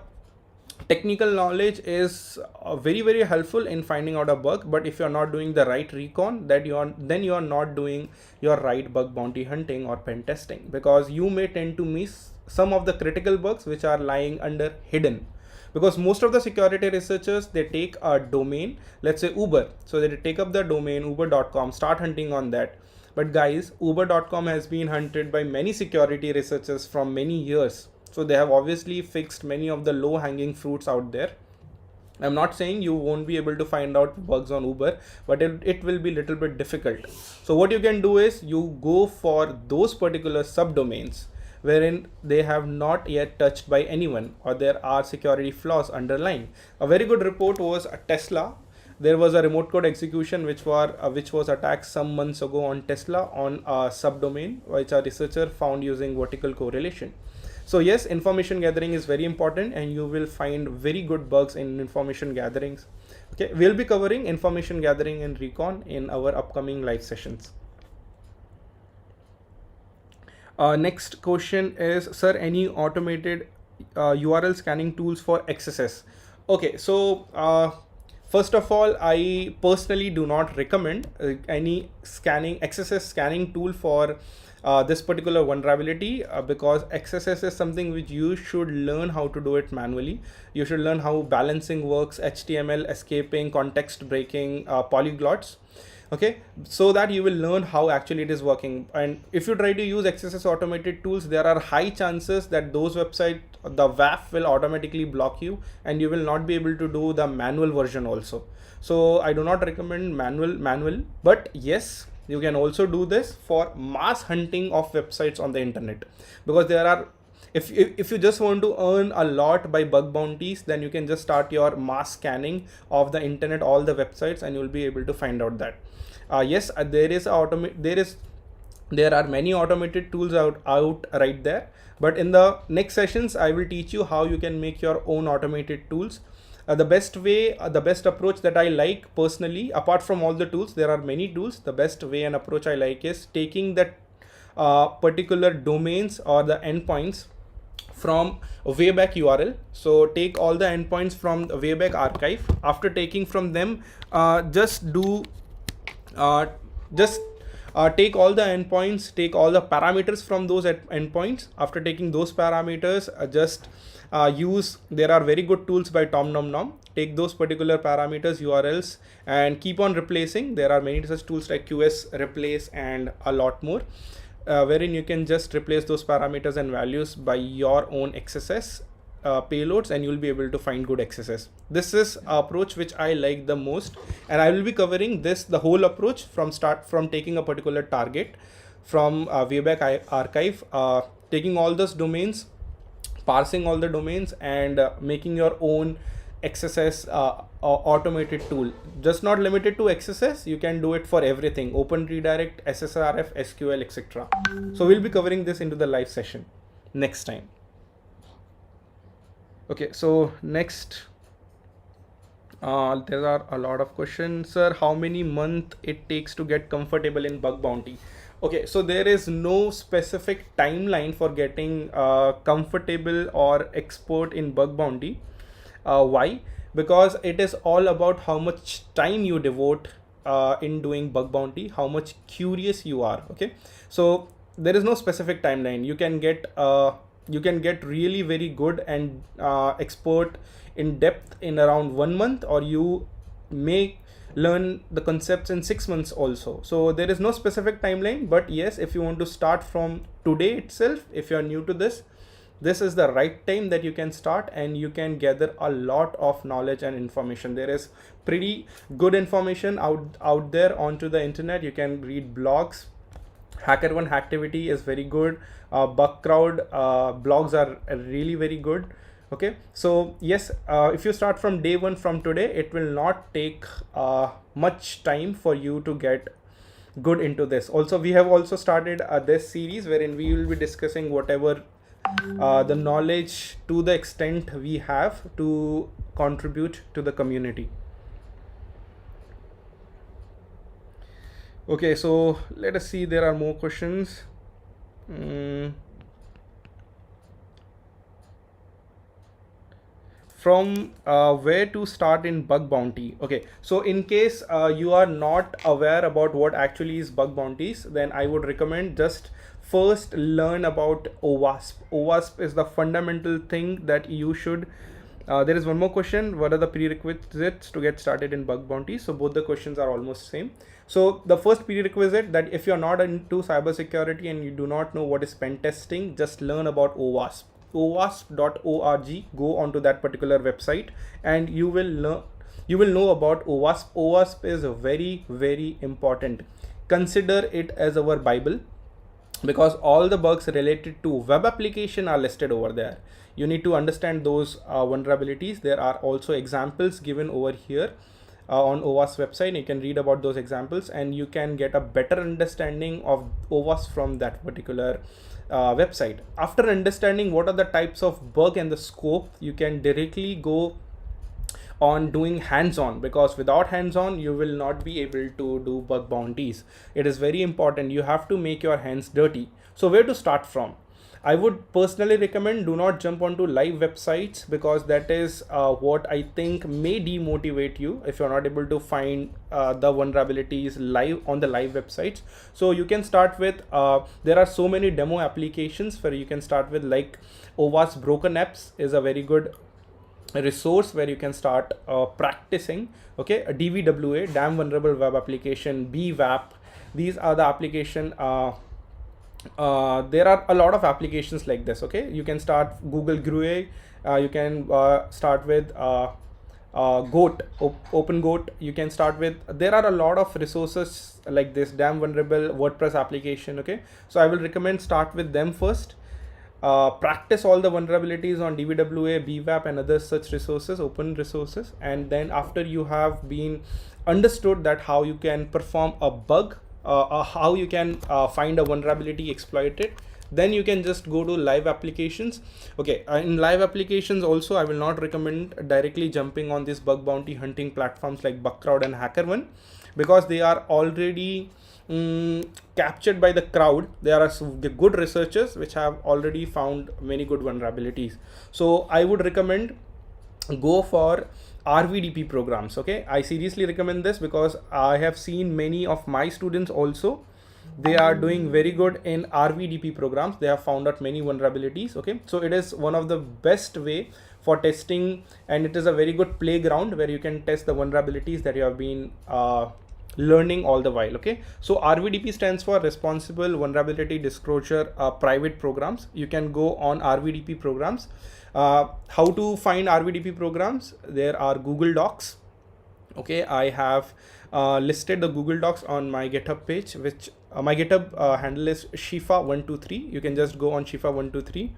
technical knowledge is very helpful in finding out a bug, but if you're not doing the right recon, then you are not doing your right bug bounty hunting or pen testing, because you may tend to miss some of the critical bugs which are lying under hidden. Because most of the security researchers, they take a domain, let's say Uber, so they take up the domain uber.com, start hunting on that. But guys, uber.com has been hunted by many security researchers from many years. So they have obviously fixed many of the low hanging fruits out there. I'm not saying you won't be able to find out bugs on Uber, but it will be a little bit difficult. So what you can do is, you go for those particular subdomains wherein they have not yet touched by anyone, or there are security flaws underlying. A very good report was Tesla. There was a remote code execution which was attacked some months ago on Tesla on a subdomain which a researcher found using vertical correlation. So yes, information gathering is very important, and you will find very good bugs in information gatherings. Okay, we'll be covering information gathering and recon in our upcoming live sessions. Next question is, sir, any automated URL scanning tools for XSS? Okay, so first of all, I personally do not recommend any XSS scanning tool for this particular vulnerability, because XSS is something which you should learn how to do it manually. You should learn how balancing works, HTML, escaping, context breaking, polyglots. Okay, so that you will learn how actually it is working. And if you try to use XSS automated tools, there are high chances that those websites, the WAF will automatically block you, and you will not be able to do the manual version also. So I do not recommend manual, but yes, you can also do this for mass hunting of websites on the internet, because there are if you just want to earn a lot by bug bounties, then you can just start your mass scanning of the internet, all the websites, and you'll be able to find out that yes, there are many automated tools out right there. But in the next sessions, I will teach you how you can make your own automated tools. The best approach that I like personally, apart from all the tools, there are many tools. The best way and approach I like is taking that particular domains or the endpoints from a Wayback URL. So take all the endpoints from the Wayback archive. After taking from them, take all the endpoints, take all the parameters from those endpoints. After taking those parameters, there are very good tools by Tom Nom Nom. Take those particular parameters, URLs, and keep on replacing. There are many such tools like QS replace and a lot more, wherein you can just replace those parameters and values by your own XSS payloads, and you'll be able to find good XSS. This is an approach which I like the most, and I will be covering the whole approach from taking a particular target from Wayback archive, taking all those domains, parsing all the domains, and making your own XSS automated tool. Just not limited to XSS, you can do it for everything: Open Redirect, SSRF, SQL, etc. So we'll be covering this into the live session next time. Okay, so next, there are a lot of questions. Sir, how many months it takes to get comfortable in bug bounty? Okay, so there is no specific timeline for getting comfortable or expert in bug bounty. Why? Because it is all about how much time you devote in doing bug bounty, how much curious you are. Okay, so there is no specific timeline. You can get really very good and expert in depth in around 1 month, or you may learn the concepts in 6 months also. So there is no specific timeline, but yes, if you want to start from today itself, if you are new to this is the right time that you can start, and you can gather a lot of knowledge and information. There is pretty good information out there onto the internet. You can read blogs. HackerOne Hacktivity is very good. Bugcrowd blogs are really very good. Okay, so yes, if you start from day one, from today, it will not take much time for you to get good into this. Also, we have also started this series wherein we will be discussing whatever the knowledge to the extent we have to contribute to the community. Okay, so let us see, there are more questions. From where to start in bug bounty? Okay, so in case you are not aware about what actually is bug bounties, then I would recommend just first learn about OWASP. OWASP is the fundamental thing that you should. There is one more question: what are the prerequisites to get started in bug bounty? So both the questions are almost same. So the first prerequisite, that if you're not into cybersecurity and you do not know what is pen testing, just learn about OWASP. OWASP.org. Go onto that particular website and you will know about OWASP. OWASP is very, very important. Consider it as our Bible, because all the bugs related to web application are listed over there. You need to understand those vulnerabilities. There are also examples given over here on OWASP website. You can read about those examples and you can get a better understanding of OWASP from that particular website. After understanding what are the types of bug and the scope, you can directly go on doing hands-on, because without hands-on you will not be able to do bug bounties. It is very important. You have to make your hands dirty. So where to start from? I would personally recommend, do not jump onto live websites, because that is what I think may demotivate you if you're not able to find the vulnerabilities live on the live websites. So you can start with, there are so many demo applications where you can start with, like OWASP Broken Apps is a very good resource where you can start practicing. Okay, a DVWA, Damn Vulnerable Web Application, BWAP, these are the application. There are a lot of applications like this. Okay, you can start Google GUI, you can start with Goat, Open Goat. You can start with, there are a lot of resources like this, Damn Vulnerable WordPress application. Okay, so I will recommend start with them first. practice all the vulnerabilities on DVWA, BWAP, and other such resources, open resources. And then after you have been understood that how you can perform a bug, how you can find a vulnerability, exploit it, then you can just go to live applications. Okay, in live applications also, I will not recommend directly jumping on these bug bounty hunting platforms like Bugcrowd and HackerOne, because they are already captured by the crowd. There are good researchers which have already found many good vulnerabilities. So I would recommend go for RVDP programs. Okay, I seriously recommend this because I have seen many of my students also, they are doing very good in RVDP programs. They have found out many vulnerabilities. Okay, so it is one of the best way for testing, and it is a very good playground where you can test the vulnerabilities that you have been learning all the while. Okay, so RVDP stands for Responsible Vulnerability Disclosure Private Programs. You can go on RVDP programs. How to find RVDP programs? There are Google Docs. Okay, I have listed the Google Docs on my GitHub page, which my GitHub handle is Shifa123. You can just go on Shifa123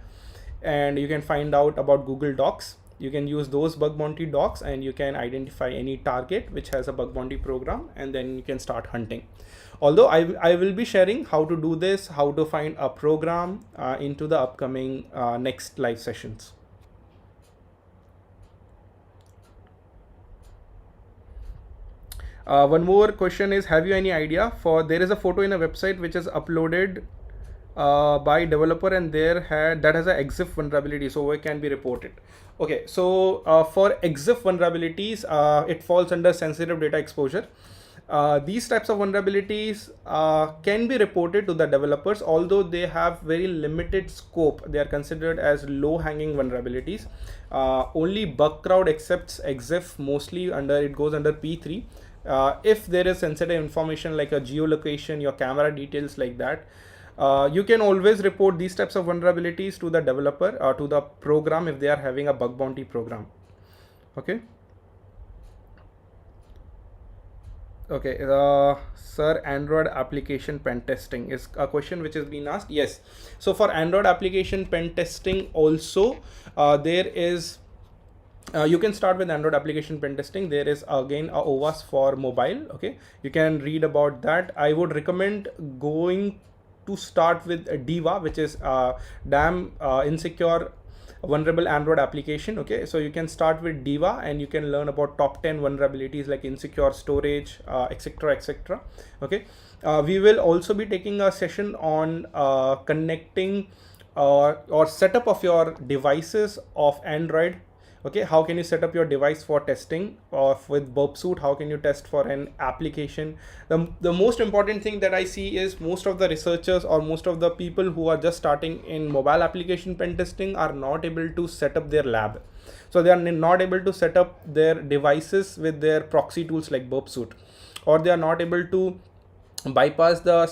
and you can find out about Google Docs. You can use those bug bounty docs and you can identify any target which has a bug bounty program, and then you can start hunting. Although I will be sharing how to do this, how to find a program into the upcoming next live sessions. One more question is, have you any idea for, there is a photo in a website which is uploaded by developer and that has a EXIF vulnerability, so where can be reported? Okay, so for EXIF vulnerabilities, it falls under sensitive data exposure. These types of vulnerabilities can be reported to the developers, although they have very limited scope. They are considered as low hanging vulnerabilities. Only Bugcrowd accepts EXIF, mostly it goes under P3. If there is sensitive information like a geolocation, your camera details like that, you can always report these types of vulnerabilities to the developer or to the program if they are having a bug bounty program. Okay. Okay, sir, Android application pen testing is a question which has been asked. Yes, so for Android application pen testing also, there is you can start with Android application pen testing. There is again a OWASP for mobile. Okay, you can read about that. I would recommend going to start with DIVA, which is damn insecure vulnerable Android application. Okay, so you can start with DIVA and you can learn about top 10 vulnerabilities like insecure storage, etc, etc. Okay, we will also be taking a session on connecting or setup of your devices of Android. Okay, how can you set up your device for testing, or with burp suit, how can you test for an application? The most important thing that I see is most of the researchers or most of the people who are just starting in mobile application pen testing are not able to set up their lab. So they are not able to set up their devices with their proxy tools like burp suit, or they are not able to bypass the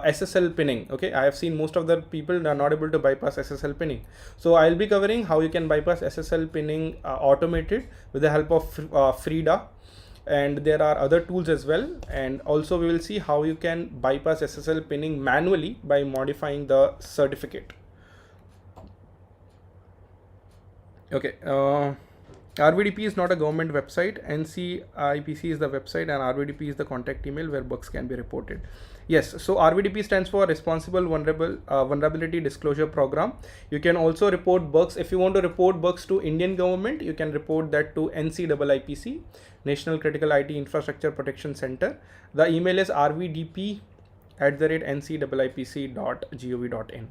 SSL pinning. Okay, I have seen most of the people are not able to bypass SSL pinning. So I'll be covering how you can bypass SSL pinning automated with the help of Frida, and there are other tools as well. And also we will see how you can bypass SSL pinning manually by modifying the certificate. Okay, RVDP is not a government website. NCIPC is the website and RVDP is the contact email where bugs can be reported. Yes, so RVDP stands for Responsible Vulnerability Disclosure Program. You can also report bugs. If you want to report bugs to Indian government, you can report that to NCIPC, National Critical IT Infrastructure Protection Center. The email is rvdp@ncipc.gov.in.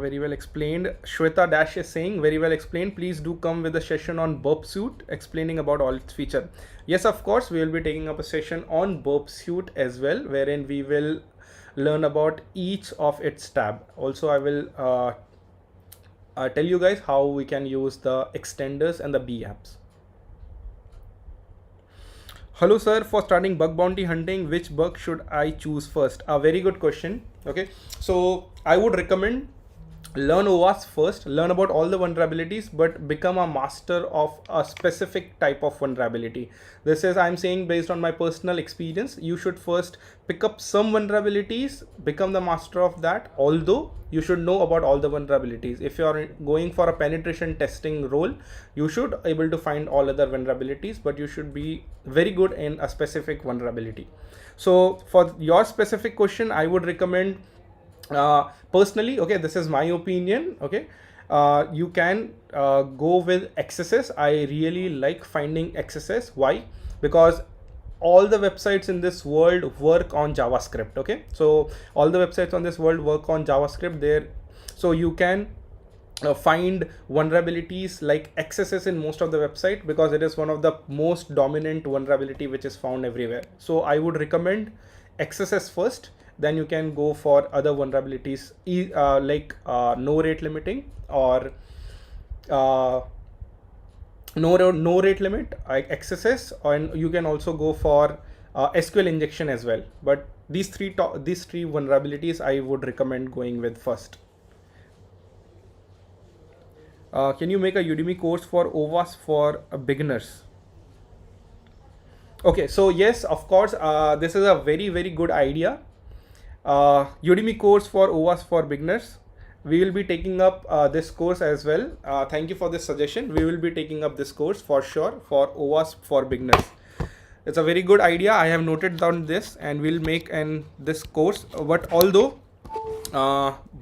Very well explained. Shweta Dash is saying, very well explained. Please do come with a session on burp suit explaining about all its feature. Yes, of course, we will be taking up a session on burp suit as well, wherein we will learn about each of its tab. Also, I will tell you guys how we can use the extenders and the B apps. Hello sir, for starting bug bounty hunting, which bug should I choose first? A very good question. Okay, so I would recommend learn OWASP first, learn about all the vulnerabilities, but become a master of a specific type of vulnerability. This is, I'm saying, based on my personal experience. You should first pick up some vulnerabilities, become the master of that, although you should know about all the vulnerabilities. If you are going for a penetration testing role, you should able to find all other vulnerabilities, but you should be very good in a specific vulnerability. So for your specific question, I would recommend, personally, okay, this is my opinion, okay, you can go with XSS. I really like finding XSS. Why? Because all the websites in this world work on JavaScript. Okay, so all the websites on this world work on JavaScript there, so you can find vulnerabilities like XSS in most of the website, because it is one of the most dominant vulnerability which is found everywhere. So I would recommend XSS first, then you can go for other vulnerabilities like no rate limiting, or no rate limit, like XSS, and you can also go for SQL injection as well. But these three vulnerabilities I would recommend going with first. Can you make a Udemy course for OWASP for beginners? Okay, so yes, of course, this is a very good idea. Udemy course for OWASP for beginners. We will be taking up this course as well. Thank you for this suggestion. We will be taking up this course for sure for OWASP for beginners. It's a very good idea. I have noted down this, and we'll make this course. But although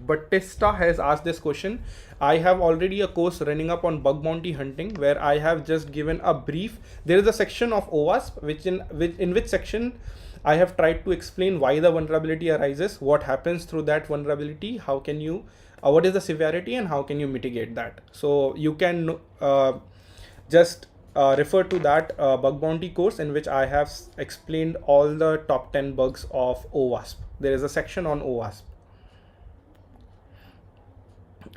Batista has asked this question, I have already a course running up on bug bounty hunting, where I have just given a brief. There is a section of OWASP in which section I have tried to explain why the vulnerability arises, what happens through that vulnerability, how can you, what is the severity, and how can you mitigate that. So you can just refer to that bug bounty course, in which I have explained all the top 10 bugs of OWASP. There is a section on OWASP.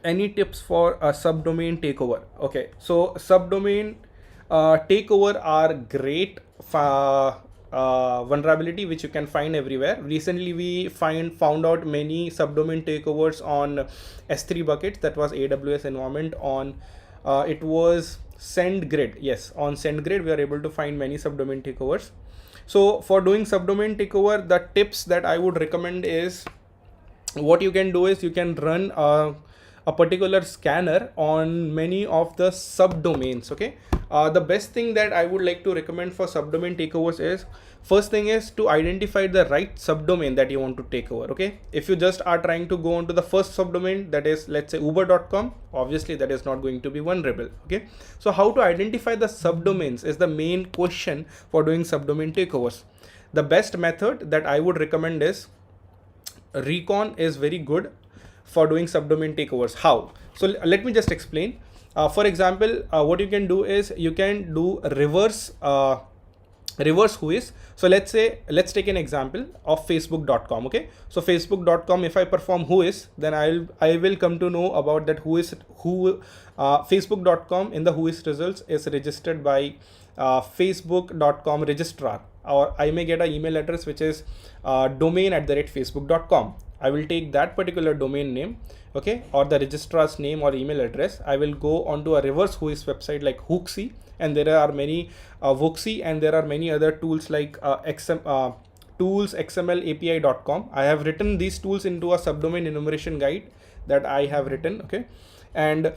Any tips for a subdomain takeover? Okay, so subdomain takeover are great vulnerability which you can find everywhere. Recently we found out many subdomain takeovers on S3 buckets, that was AWS environment, on it was SendGrid. Yes, on SendGrid we are able to find many subdomain takeovers. So for doing subdomain takeover, the tips that I would recommend is, what you can do is you can run a particular scanner on many of the subdomains. Okay, the best thing that I would like to recommend for subdomain takeovers is, first thing is to identify the right subdomain that you want to take over. Okay, if you just are trying to go onto the first subdomain, that is, let's say uber.com, obviously that is not going to be vulnerable. Okay, so how to identify the subdomains is the main question for doing subdomain takeovers. The best method that I would recommend is Recon is very good for doing subdomain takeovers. How? So let me just explain. For example, what you can do is you can do reverse whois. So let's take an example of facebook.com. Okay, so facebook.com, if I perform whois, then I will come to know about that facebook.com in the whois results is registered by facebook.com registrar, or I may get an email address which is domain@facebook.com. I will take that particular domain name, okay, or the registrar's name or email address. I will go onto a reverse whois website like Hooksy, and there are many Wooksy, and there are many other tools like toolsxmlapi.com. I have written these tools into a subdomain enumeration guide that I have written. Okay, and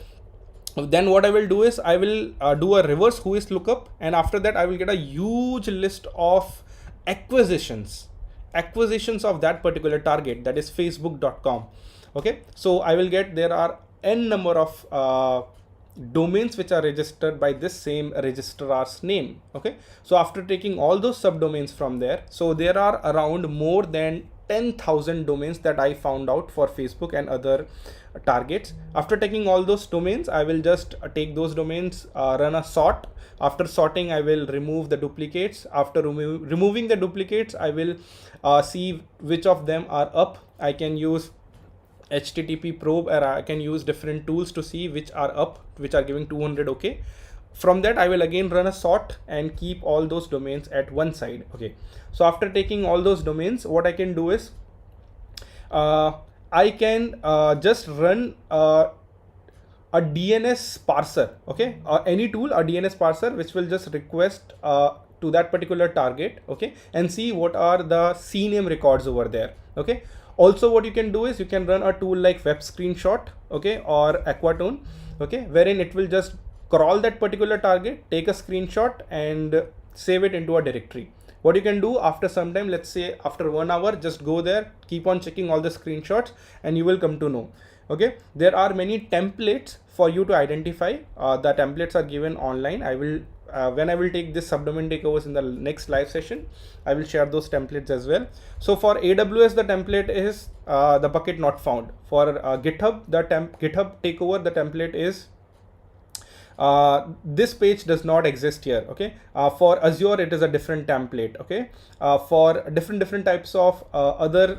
then what I will do is I will do a reverse whois lookup, and after that I will get a huge list of acquisitions of that particular target, that is facebook.com. Okay, so I will get, there are n number of domains which are registered by this same registrar's name. Okay, so after taking all those subdomains from there, so there are around more than 10,000 domains that I found out for Facebook and other targets. After taking all those domains, I will just take those domains, run a sort. After sorting, I will remove the duplicates. After removing the duplicates, I will see which of them are up. I can use HTTP probe, or I can use different tools to see which are up, which are giving 200. Okay, from that I will again run a sort and keep all those domains at one side. Okay, so after taking all those domains, what I can do is I can just run a DNS parser, okay, any tool, a DNS parser, which will just request to that particular target, okay, and see what are the CNAME records over there, okay. Also, what you can do is you can run a tool like Web Screenshot, okay, or Aquatone, okay, wherein it will just crawl that particular target, take a screenshot, and save it into a directory. What you can do after some time, let's say after 1 hour, just go there, keep on checking all the screenshots, and you will come to know. Okay, there are many templates for you to identify. The templates are given online. I will when I will take this subdomain takeovers in the next live session, I will share those templates as well. So for AWS, the template is the bucket not found. For GitHub, the GitHub takeover, the template is this page does not exist here, okay. For Azure, it is a different template, okay. For different types of other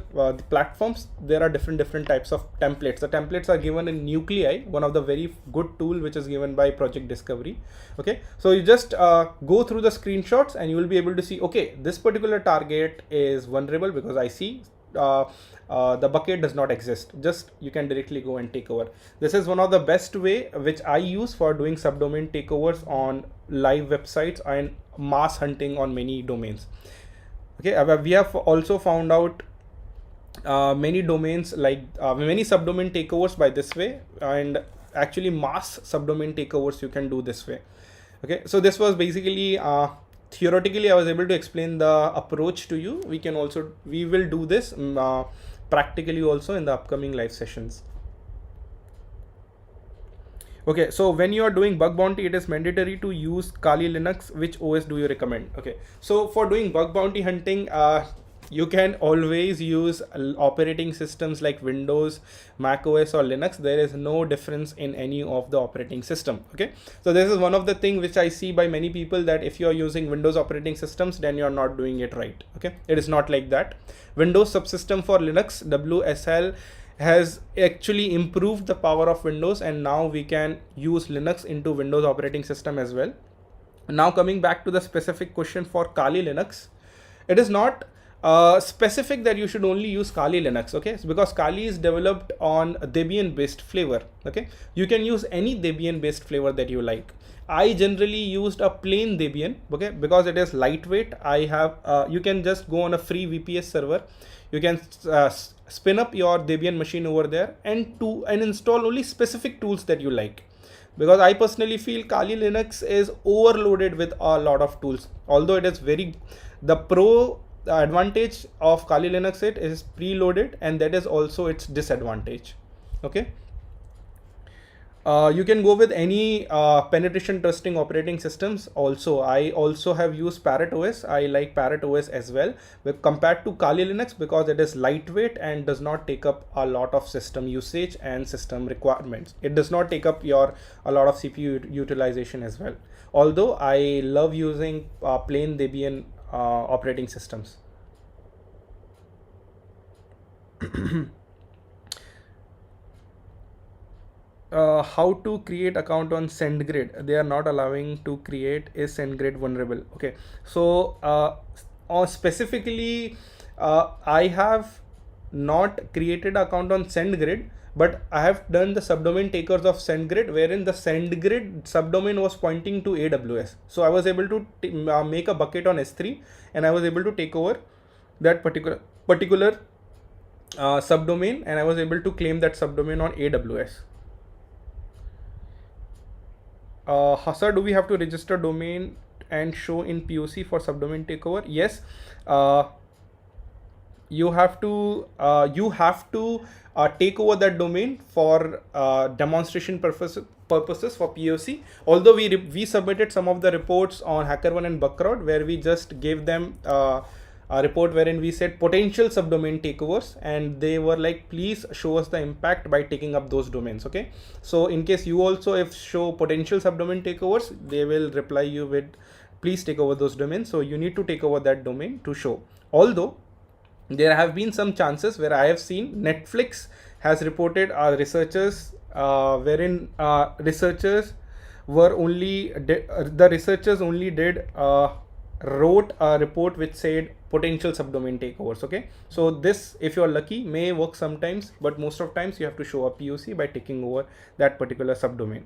platforms, there are different types of templates. The templates are given in Nuclei, one of the very good tool which is given by Project Discovery, okay. So you just go through the screenshots and you will be able to see, okay, this particular target is vulnerable because I see the bucket does not exist. Just you can directly go and take over. This is one of the best way which I use for doing subdomain takeovers on live websites and mass hunting on many domains. Okay, we have also found out many domains like many subdomain takeovers by this way, and actually mass subdomain takeovers you can do this way. Okay, so this was basically theoretically I was able to explain the approach to you. We will do this practically also in the upcoming live sessions. Okay, so when you are doing bug bounty, it is mandatory to use Kali Linux. Which OS do you recommend? Okay, so for doing bug bounty hunting, you can always use operating systems like Windows, Mac OS or Linux. There is no difference in any of the operating system. Okay, so this is one of the things which I see by many people, that if you are using Windows operating systems, then you are not doing it right. Okay, it is not like that. Windows subsystem for Linux, WSL, has actually improved the power of Windows, and now we can use Linux into Windows operating system as well. Now coming back to the specific question for Kali Linux, it is not specific that you should only use Kali Linux, okay, because Kali is developed on Debian based flavor. Okay, you can use any Debian based flavor that you like. I generally used a plain Debian, okay, because it is lightweight. I have you can just go on a free VPS server, you can spin up your Debian machine over there and install only specific tools that you like. Because I personally feel Kali Linux is overloaded with a lot of tools. Although it is the advantage of Kali Linux, it is preloaded, and that is also its disadvantage. Okay, you can go with any penetration testing operating systems. Also, I also have used Parrot OS. I like Parrot OS as well, compared to Kali Linux, because it is lightweight and does not take up a lot of system usage and system requirements. It does not take up a lot of CPU utilization as well. Although I love using plain Debian operating systems. How to create account on SendGrid? They are not allowing to create. Is SendGrid vulnerable? Okay, so specifically I have not created account on SendGrid, but I have done the subdomain takers of SendGrid, wherein the SendGrid subdomain was pointing to AWS. So I was able to make a bucket on S3, and I was able to take over that particular subdomain, and I was able to claim that subdomain on AWS. Sir, do we have to register domain and show in POC for subdomain takeover? Yes, you have to take over that domain for demonstration purposes for POC. Although we submitted some of the reports on HackerOne and Bugcrowd, where we just gave them a report wherein we said potential subdomain takeovers, and they were like, please show us the impact by taking up those domains. Okay, so in case you also if show potential subdomain takeovers, they will reply you with, please take over those domains. So you need to take over that domain to show. Although there have been some chances where I have seen Netflix has reported researchers wherein researchers were only the researchers only wrote a report which said potential subdomain takeovers. Okay, so this, if you're lucky, may work sometimes, but most of times you have to show a POC by taking over that particular subdomain.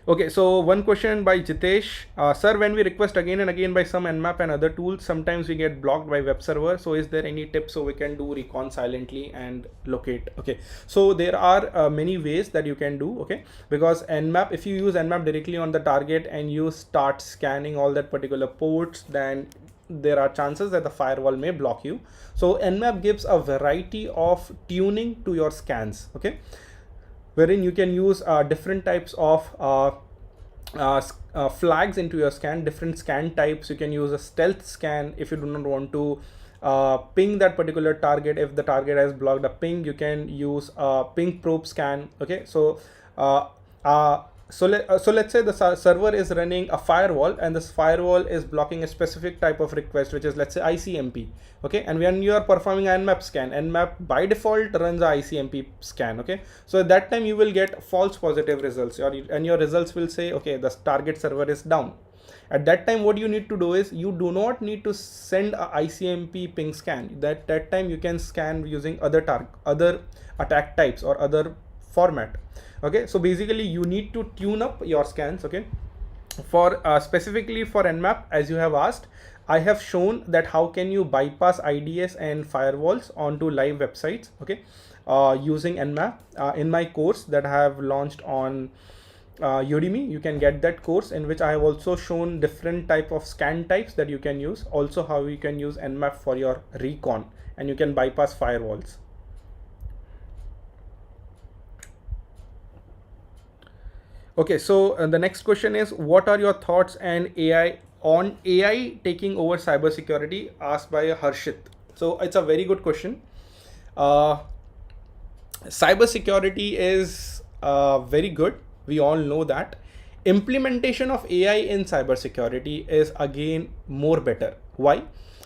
Okay, so one question by Jitesh. Sir, when we request again and again by some nmap and other tools, sometimes we get blocked by web server. So is there any tip so we can do recon silently and locate? Okay, so there are many ways that you can do. Okay, because nmap, if you use nmap directly on the target and you start scanning all that particular ports, then there are chances that the firewall may block you. So nmap gives a variety of tuning to your scans. Okay, wherein you can use different types of flags into your scan, different scan types. You can use a stealth scan if you do not want to ping that particular target. If the target has blocked a ping, you can use a ping probe scan. Okay, so so let's say the server is running a firewall, and this firewall is blocking a specific type of request, which is, let's say, ICMP. Okay, and when you are performing an nmap scan, nmap by default runs a ICMP scan. Okay, so at that time you will get false positive results, and your results will say, okay, the target server is down. At that time, what you need to do is, you do not need to send a ICMP ping scan. That time you can scan using other attack types or other format. Okay, so basically you need to tune up your scans. Okay, for specifically for nmap, as you have asked, I have shown that how can you bypass IDS and firewalls onto live websites. Okay, using nmap in my course that I have launched on Udemy. You can get that course, in which I have also shown different type of scan types that you can use, also how you can use nmap for your recon, and you can bypass firewalls. Okay, so the next question is, what are your thoughts on AI taking over cybersecurity? Asked by Harshit. So it's a very good question. Cybersecurity is very good. We all know that. Implementation of AI in cybersecurity is again more better. Why?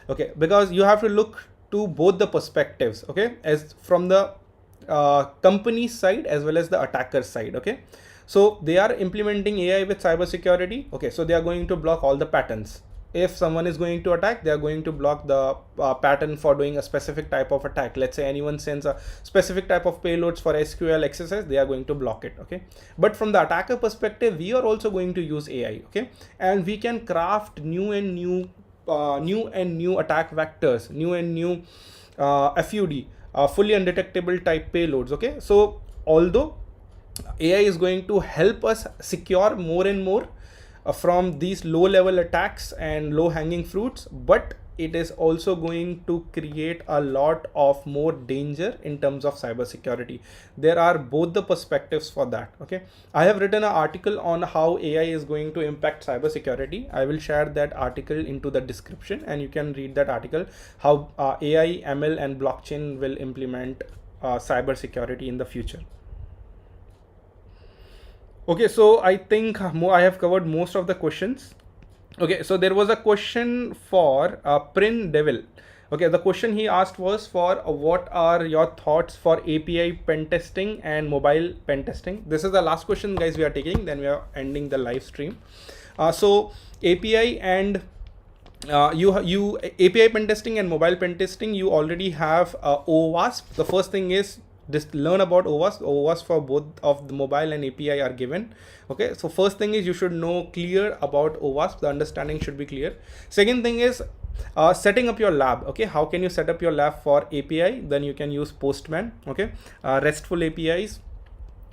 Okay, because you have to look to both the perspectives. Okay, as from the company side as well as the attacker side. Okay, so they are implementing AI with cybersecurity. Okay, so they are going to block all the patterns. If someone is going to attack, they are going to block the pattern for doing a specific type of attack. Let's say anyone sends a specific type of payloads for SQL XSS, they are going to block it. Okay, but from the attacker perspective, we are also going to use AI. Okay, and we can craft new attack vectors, new FUD, fully undetectable type payloads. Okay, so although AI is going to help us secure more and more from these low level attacks and low hanging fruits, but it is also going to create a lot of more danger in terms of cybersecurity. There are both the perspectives for that. Okay, I have written an article on how AI is going to impact cybersecurity. I will share that article into the description, and you can read that article, how AI, ML and blockchain will implement cybersecurity in the future. Okay, so I think I have covered most of the questions. Okay, so there was a question for Prin Devil. Okay, the question he asked was for what are your thoughts for API pen testing and mobile pen testing? This is the last question, guys, we are taking, then we are ending the live stream. So API and API pen testing and mobile pen testing, you already have OWASP. The first thing is just learn about OWASP. OWASP for both of the mobile and API are given. Okay, so first thing is you should know clear about OWASP. The understanding should be clear. Second thing is setting up your lab. Okay, how can you set up your lab for API? Then you can use Postman. Okay, RESTful APIs.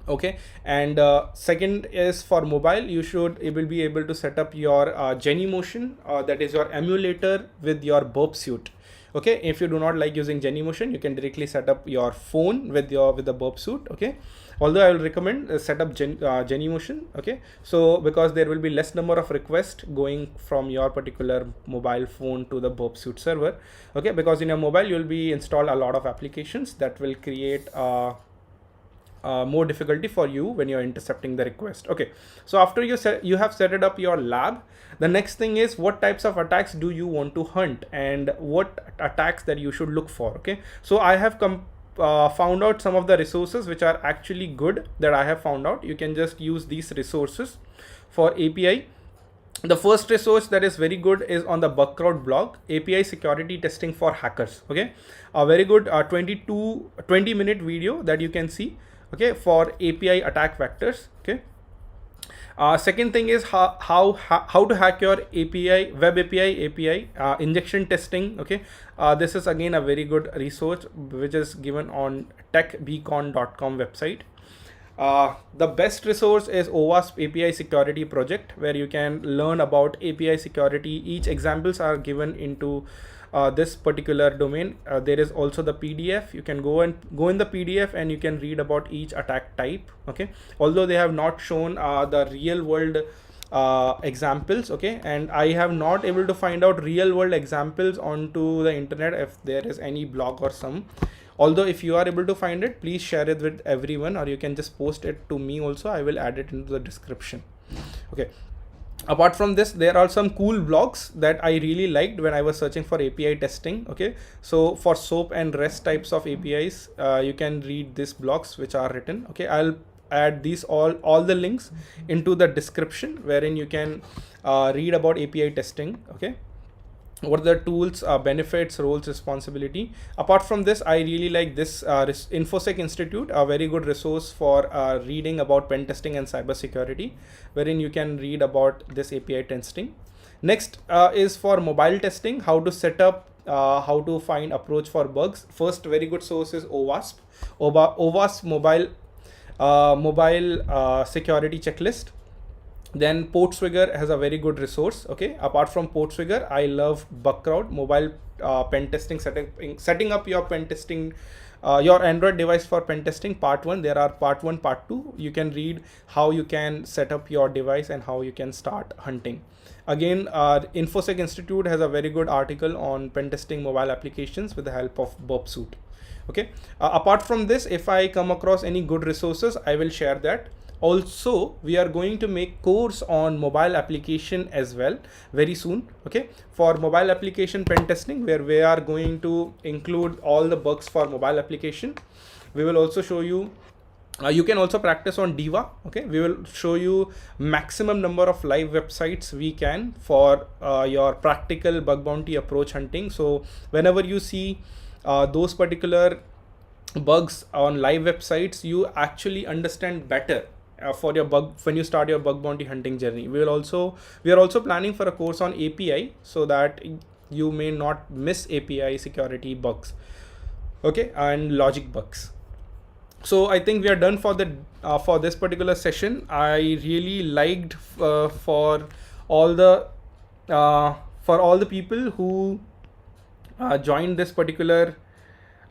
Okay, and second is for mobile, you will be able to set up your Genymotion, that is your emulator with your burp suite. Okay, if you do not like using Genymotion, you can directly set up your phone with the burp suite. Okay, although I will recommend set up Genymotion. Okay, so because there will be less number of requests going from your particular mobile phone to the burp suite server. Okay, because in your mobile you will be install a lot of applications that will create more difficulty for you when you're intercepting the request. Okay, so after you have set it up your lab, the next thing is what types of attacks do you want to hunt and what attacks that you should look for. Okay, so I have found out some of the resources which are actually good that I have found out. You can just use these resources for API. The first resource that is very good is on the Bugcrowd blog, API security testing for hackers. Okay, a very good 20-minute video that you can see, okay, for API attack vectors. Okay, second thing is how to hack your API, web API injection testing. Okay, this is again a very good resource which is given on techbeacon.com website. The best resource is OWASP API security project, where you can learn about API security. Each examples are given into this particular domain. There is also the PDF. You can go in the PDF and you can read about each attack type. Okay, although they have not shown the real world examples. Okay, and I have not able to find out real world examples onto the internet if there is any blog or some. Although if you are able to find it, please share it with everyone, or you can just post it to me also. I will add it into the description. Okay, apart from this, there are some cool blogs that I really liked when I was searching for API testing. Okay, so for SOAP and REST types of APIs, you can read these blogs which are written. Okay, I'll add these all the links into the description, wherein you can read about API testing. Okay, what are the tools, benefits, roles, responsibility. Apart from this, I really like this InfoSec Institute, a very good resource for reading about pen testing and cybersecurity, wherein you can read about this API testing. Next is for mobile testing, how to set up, how to find approach for bugs. First very good source is OWASP, OWASP mobile security checklist. Then Portswigger has a very good resource. Okay, apart from Portswigger, I love Bugcrowd mobile pen testing, setting up your pen testing, your Android device for pen testing part 1. There are part 1, part 2. You can read how you can set up your device and how you can start hunting. Again, InfoSec Institute has a very good article on pen testing mobile applications with the help of Burpsuit. Okay, apart from this, if I come across any good resources, I will share that. Also, we are going to make course on mobile application as well very soon. Okay, for mobile application pen testing, where we are going to include all the bugs for mobile application. We will also show you, you can also practice on Diva. Okay, we will show you maximum number of live websites we can for your practical bug bounty approach hunting. So whenever you see those particular bugs on live websites, you actually understand better for your bug when you start your bug bounty hunting journey. We are also planning for a course on API, so that you may not miss API security bugs. Okay, and logic bugs. So I think we are done for the for this particular session. I really liked for all the people who joined this particular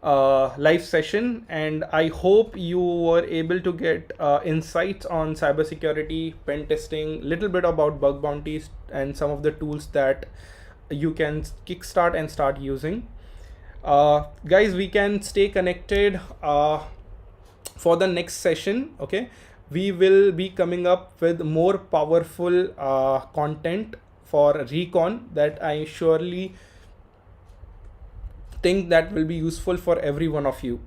live session, and I hope you were able to get insights on cybersecurity, pen testing, little bit about bug bounties, and some of the tools that you can kickstart and start using. Guys, we can stay connected for the next session. Okay, we will be coming up with more powerful content for Recon that I surely think that will be useful for every one of you.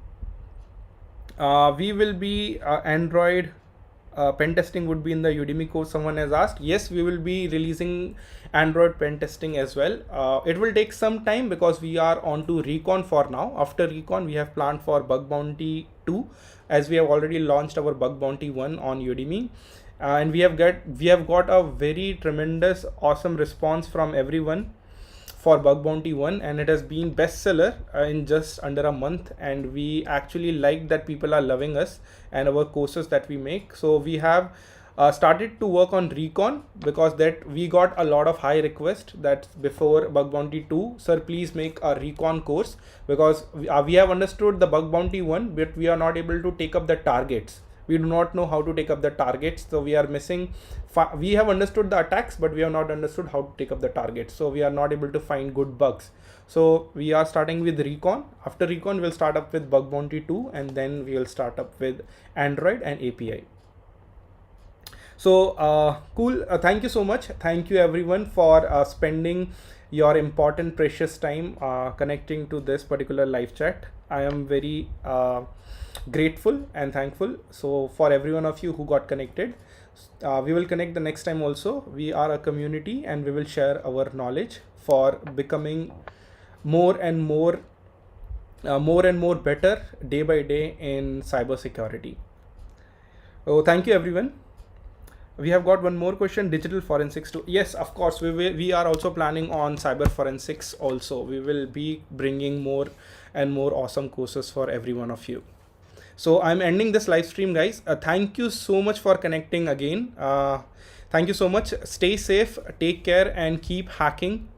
We will be Android pen testing would be in the Udemy course, someone has asked. Yes, we will be releasing Android pen testing as well. It will take some time because we are on to Recon for now. After Recon, we have planned for Bug Bounty 2, as we have already launched our Bug Bounty 1 on Udemy. And we have got a very tremendous awesome response from everyone for Bug Bounty 1, and it has been bestseller in just under a month, and we actually like that people are loving us and our courses that we make. So we have started to work on Recon, because that we got a lot of high request that before Bug Bounty 2, sir, please make a Recon course, because we have understood the Bug Bounty 1, but we are not able to take up the targets. We do not know how to take up the targets, so we are missing. We have understood the attacks, but we have not understood how to take up the targets, so we are not able to find good bugs. So we are starting with Recon. After Recon, we'll start up with Bug Bounty 2, and then we will start up with Android and API. So cool. Thank you so much. Thank you everyone for spending your important precious time connecting to this particular live chat. I am very grateful and thankful so for every one of you who got connected. We will connect the next time also. We are a community and we will share our knowledge for becoming more and more better day by day in cybersecurity. Oh, thank you everyone. We have got one more question, digital forensics too. Yes, of course, we are also planning on cyber forensics also. We will be bringing more and more awesome courses for every one of you. So I'm ending this live stream, guys. Thank you so much for connecting again. Thank you so much. Stay safe, take care, and keep hacking.